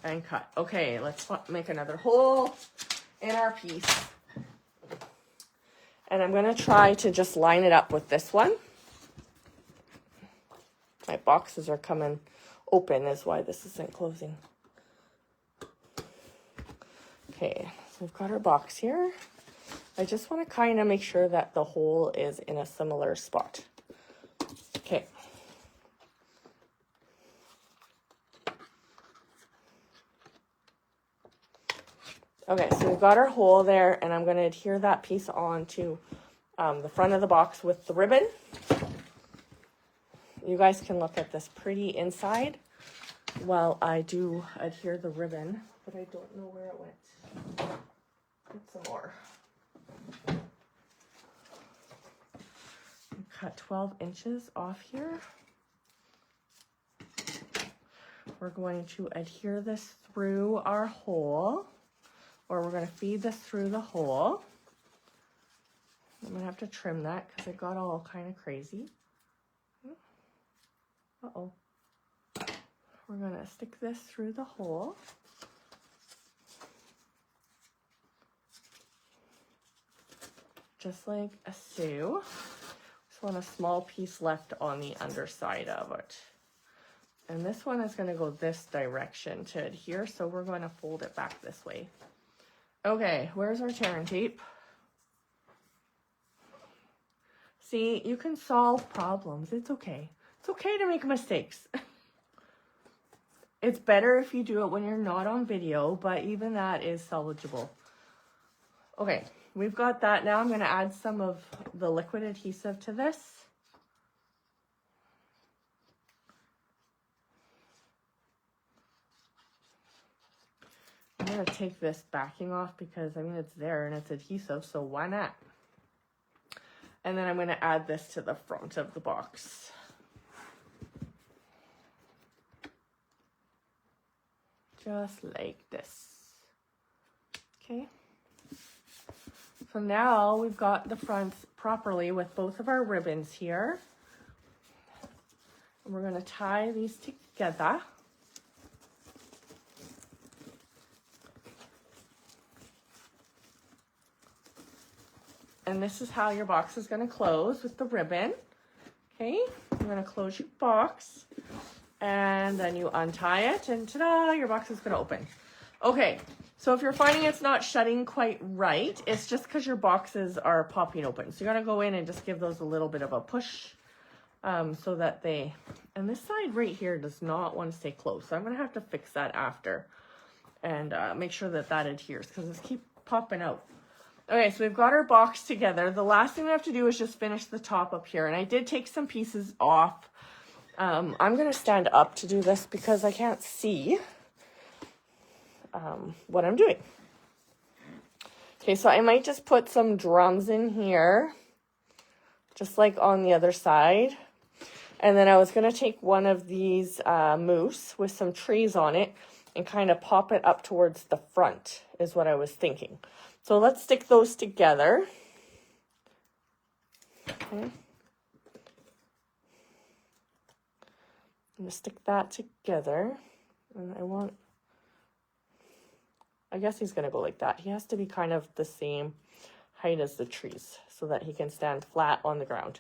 and cut. Okay, let's make another hole in our piece. And I'm going to try to just line it up with this one. My boxes are coming open is why this isn't closing. Okay, so we've got our box here. I just want to kind of make sure that the hole is in a similar spot. Okay. Okay, so we've got our hole there, and I'm going to adhere that piece on to the front of the box with the ribbon. You guys can look at this pretty inside while I do adhere the ribbon, but I don't know where it went. Get some more. Cut 12 inches off here. We're going to adhere this through our hole or we're going to feed this through the hole. I'm going to have to trim that because it got all kind of crazy. Uh-oh. We're going to stick this through the hole. Just like so. Just want a small piece left on the underside of it. And this one is going to go this direction to adhere, so we're going to fold it back this way. Okay, where's our tearing tape? See, you can solve problems. It's okay. It's okay to make mistakes. It's better if you do it when you're not on video, but even that is salvageable. Okay, we've got that. Now I'm going to add some of the liquid adhesive to this. I'm going to take this backing off because, I mean, it's there and it's adhesive, so why not? And then I'm going to add this to the front of the box. Just like this. Okay. So now we've got the fronts properly with both of our ribbons here. And we're going to tie these together. And this is how your box is going to close with the ribbon. Okay, you're going to close your box and then you untie it and ta-da, your box is going to open. Okay, so if you're finding it's not shutting quite right, it's just because your boxes are popping open. So you're going to go in and just give those a little bit of a push so that they, and this side right here does not want to stay closed. So I'm going to have to fix that after and make sure that that adheres because it's keep popping out. Okay, so we've got our box together. The last thing we have to do is just finish the top up here. And I did take some pieces off. I'm going to stand up to do this because I can't see what I'm doing. Okay, so I might just put some drums in here, just like on the other side. And then I was going to take one of these mousse with some trees on it and kind of pop it up towards the front is what I was thinking. So let's stick those together. Okay. I'm going to stick that together. And I guess he's going to go like that. He has to be kind of the same height as the trees so that he can stand flat on the ground.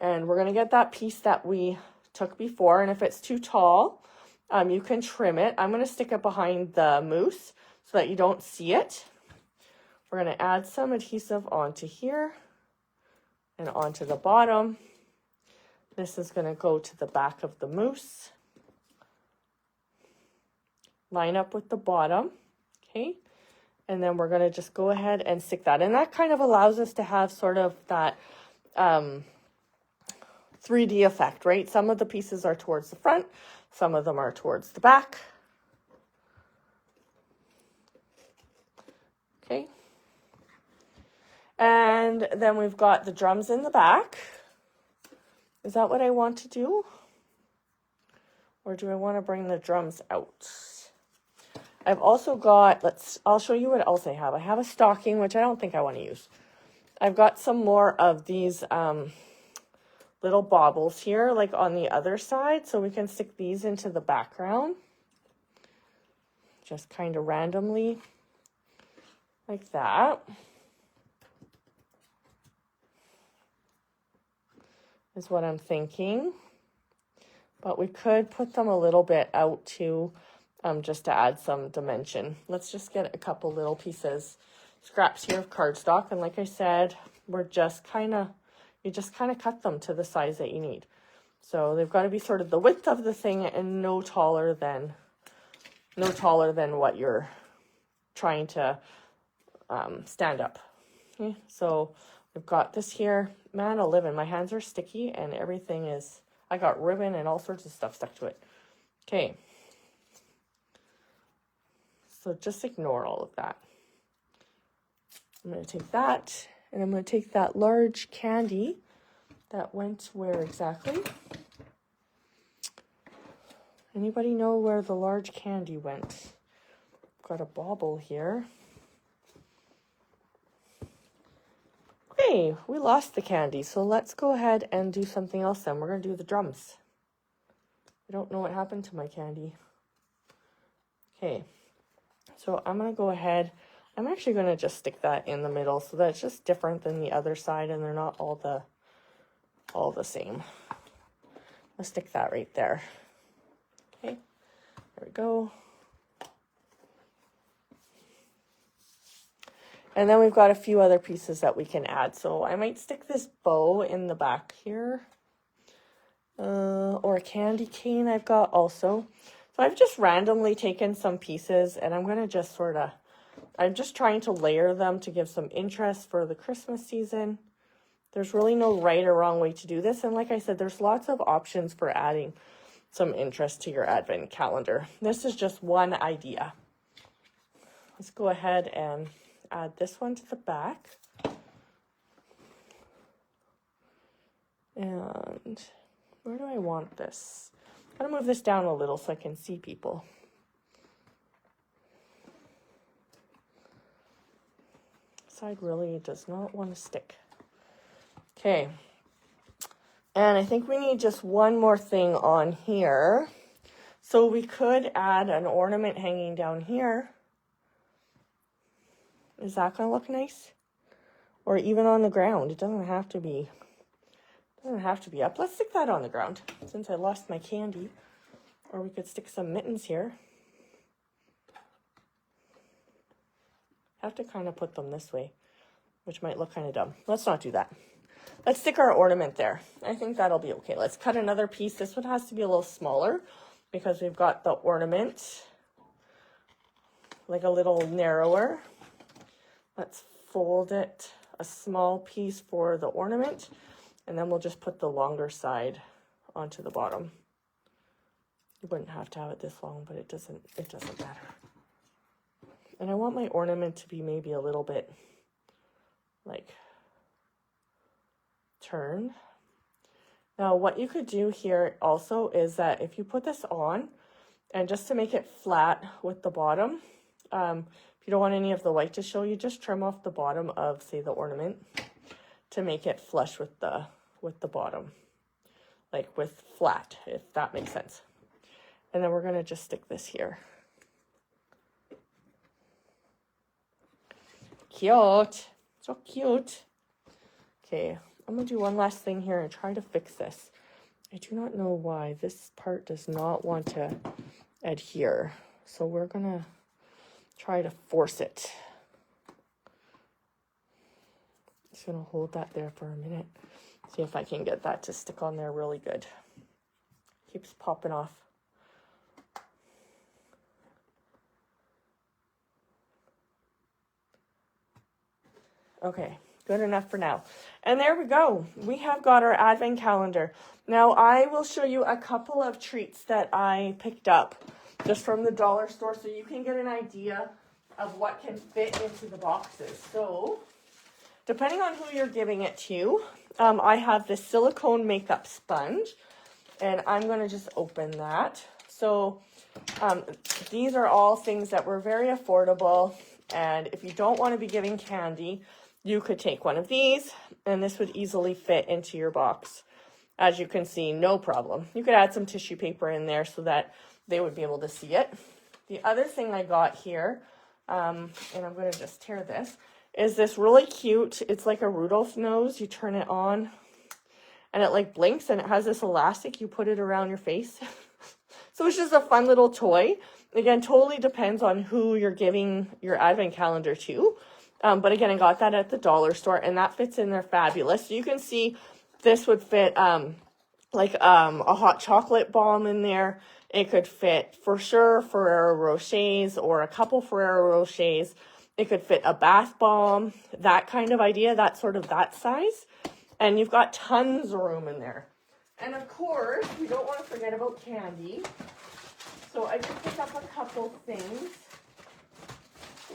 And we're going to get that piece that we took before. And if it's too tall, you can trim it. I'm going to stick it behind the mousse so that you don't see it. We're going to add some adhesive onto here and onto the bottom. This is going to go to the back of the mousse. Line up with the bottom, okay? And then we're going to just go ahead and stick that. And that kind of allows us to have sort of that 3D effect, right? Some of the pieces are towards the front, some of them are towards the back. Okay. And then we've got the drums in the back. Is that what I want to do? Or do I want to bring the drums out? I've also got, I'll show you what else I have. I have a stocking, which I don't think I want to use. I've got some more of these little baubles here, like on the other side. So we can stick these into the background. Just kind of randomly, like that. Is what I'm thinking. But we could put them a little bit out too, just to add some dimension. Let's just get a couple little pieces, scraps here of cardstock. And like I said, you just kind of cut them to the size that you need. So they've got to be sort of the width of the thing and no taller than what you're trying to stand up. Okay, so we've got this here. Man, a living. My hands are sticky and everything is, I got ribbon and all sorts of stuff stuck to it. Okay. So just ignore all of that. I'm going to take that and I'm going to take that large candy that went where exactly? Anybody know where the large candy went? got a bauble here. Okay, we lost the candy, so let's go ahead and do something else then. We're going to do the drums. I don't know what happened to my candy. Okay, so I'm going to go ahead. I'm actually going to just stick that in the middle so that it's just different than the other side and they're not all the same. Let's stick that right there. Okay, there we go. And then we've got a few other pieces that we can add. So I might stick this bow in the back here. Or a candy cane I've got also. So I've just randomly taken some pieces and I'm going to just I'm just trying to layer them to give some interest for the Christmas season. There's really no right or wrong way to do this. And like I said, there's lots of options for adding some interest to your advent calendar. This is just one idea. Let's go ahead and add this one to the back. And where do I want this? I'm gonna move this down a little so I can see people. Side really does not want to stick. Okay. And I think we need just one more thing on here. So we could add an ornament hanging down here. Is that going to look nice? Or even on the ground. It doesn't have to be up. Let's stick that on the ground since I lost my candy. Or we could stick some mittens here. Have to kind of put them this way, which might look kind of dumb. Let's not do that. Let's stick our ornament there. I think that'll be okay. Let's cut another piece. This one has to be a little smaller because we've got the ornament like a little narrower. Let's fold it a small piece for the ornament, and then we'll just put the longer side onto the bottom. You wouldn't have to have it this long, but it doesn't matter. And I want my ornament to be maybe a little bit like turned. Now what you could do here also is that if you put this on, and just to make it flat with the bottom, if you don't want any of the white to show, you just trim off the bottom of, say, the ornament to make it flush with the bottom, like with flat, if that makes sense. And then we're going to just stick this here. Cute. So cute. Okay, I'm going to do one last thing here and try to fix this. I do not know why this part does not want to adhere. So we're going to try to force it. Just going to hold that there for a minute. See if I can get that to stick on there really good. Keeps popping off. Okay, good enough for now. And there we go. We have got our advent calendar. Now I will show you a couple of treats that I picked up just from the dollar store so you can get an idea of what can fit into the boxes. So depending on who you're giving it to, I have this silicone makeup sponge and I'm going to just open that. So these are all things that were very affordable, and if you don't want to be giving candy, you could take one of these and this would easily fit into your box. As you can see, no problem. You could add some tissue paper in there so that they would be able to see it. The other thing I got here, and I'm going to just tear this, is this really cute, it's like a Rudolph nose. You turn it on and it like blinks and it has this elastic. You put it around your face. So it's just a fun little toy. Again, totally depends on who you're giving your advent calendar to. But again, I got that at the dollar store and that fits in there fabulous. So you can see this would fit like a hot chocolate bomb in there. It could fit for sure Ferrero Rochers or a couple Ferrero Rochers. It could fit a bath bomb, that kind of idea, that sort of that size. And you've got tons of room in there. And of course, we don't want to forget about candy. So I did pick up a couple things.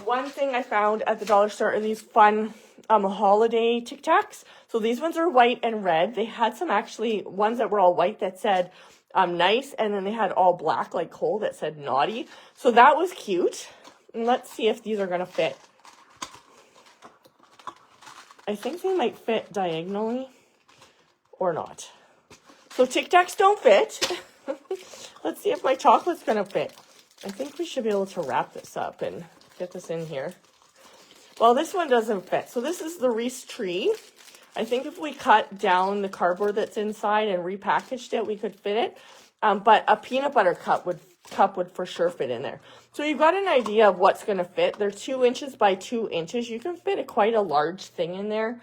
One thing I found at the dollar store are these fun holiday Tic Tacs. So these ones are white and red. They had some actually ones that were all white that said nice, and then they had all black like coal that said naughty. So that was cute. And let's see if these are going to fit. I think they might fit diagonally or not. So Tic Tacs don't fit. Let's see if my chocolate's going to fit. I think we should be able to wrap this up and get this in here. Well, this one doesn't fit. So this is the Reese tree. I think if we cut down the cardboard that's inside and repackaged it, we could fit it. But a peanut butter cup would for sure fit in there. So you've got an idea of what's going to fit. They're 2 inches by 2 inches. You can fit quite a large thing in there.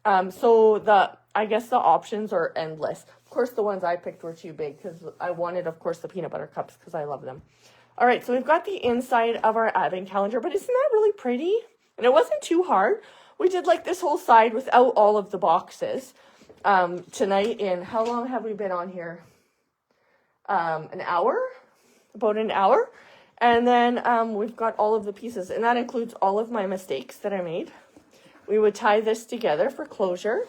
I guess the options are endless. Of course, the ones I picked were too big because I wanted, of course, the peanut butter cups because I love them. All right, so we've got the inside of our advent calendar, but isn't that really pretty? And it wasn't too hard. We did like this whole side without all of the boxes tonight. And how long have we been on here? An hour? About an hour. And then we've got all of the pieces, and that includes all of my mistakes that I made. We would tie this together for closure.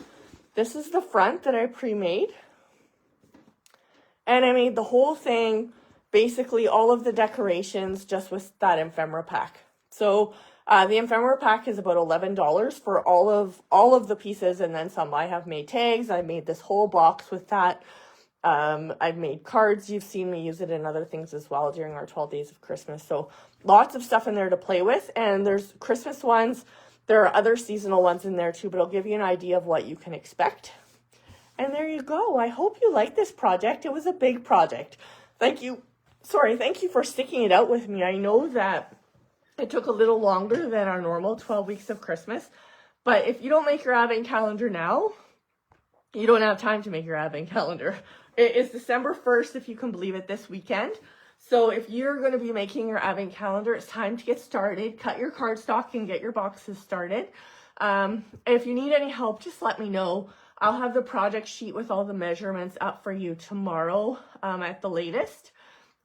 This is the front that I pre-made. And I made the whole thing, basically all of the decorations, just with that ephemera pack. So the ephemera pack is about $11 for all of the pieces, and then some. I have made tags. I made this whole box with that. I've made cards. You've seen me use it in other things as well during our 12 days of Christmas. So lots of stuff in there to play with. And there's Christmas ones. There are other seasonal ones in there too, but it'll give you an idea of what you can expect. And there you go. I hope you like this project. It was a big project. Thank you for sticking it out with me. I know that it took a little longer than our normal 12 weeks of Christmas, but if you don't make your advent calendar now, you don't have time to make your advent calendar. It is December 1st, if you can believe it, this weekend. So if you're going to be making your advent calendar, it's time to get started. Cut your cardstock and get your boxes started. If you need any help, just let me know. I'll have the project sheet with all the measurements up for you tomorrow at the latest.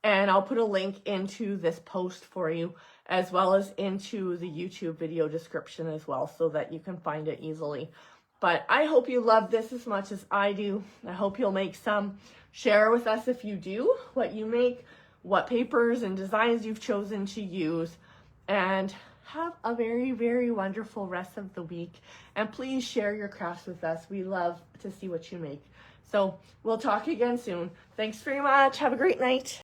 And I'll put a link into this post for you, as well as into the YouTube video description as well, so that you can find it easily. But I hope you love this as much as I do. I hope you'll make some. Share with us if you do, what you make, what papers and designs you've chosen to use. And have a very, very wonderful rest of the week. And please share your crafts with us. We love to see what you make. So we'll talk again soon. Thanks very much. Have a great night.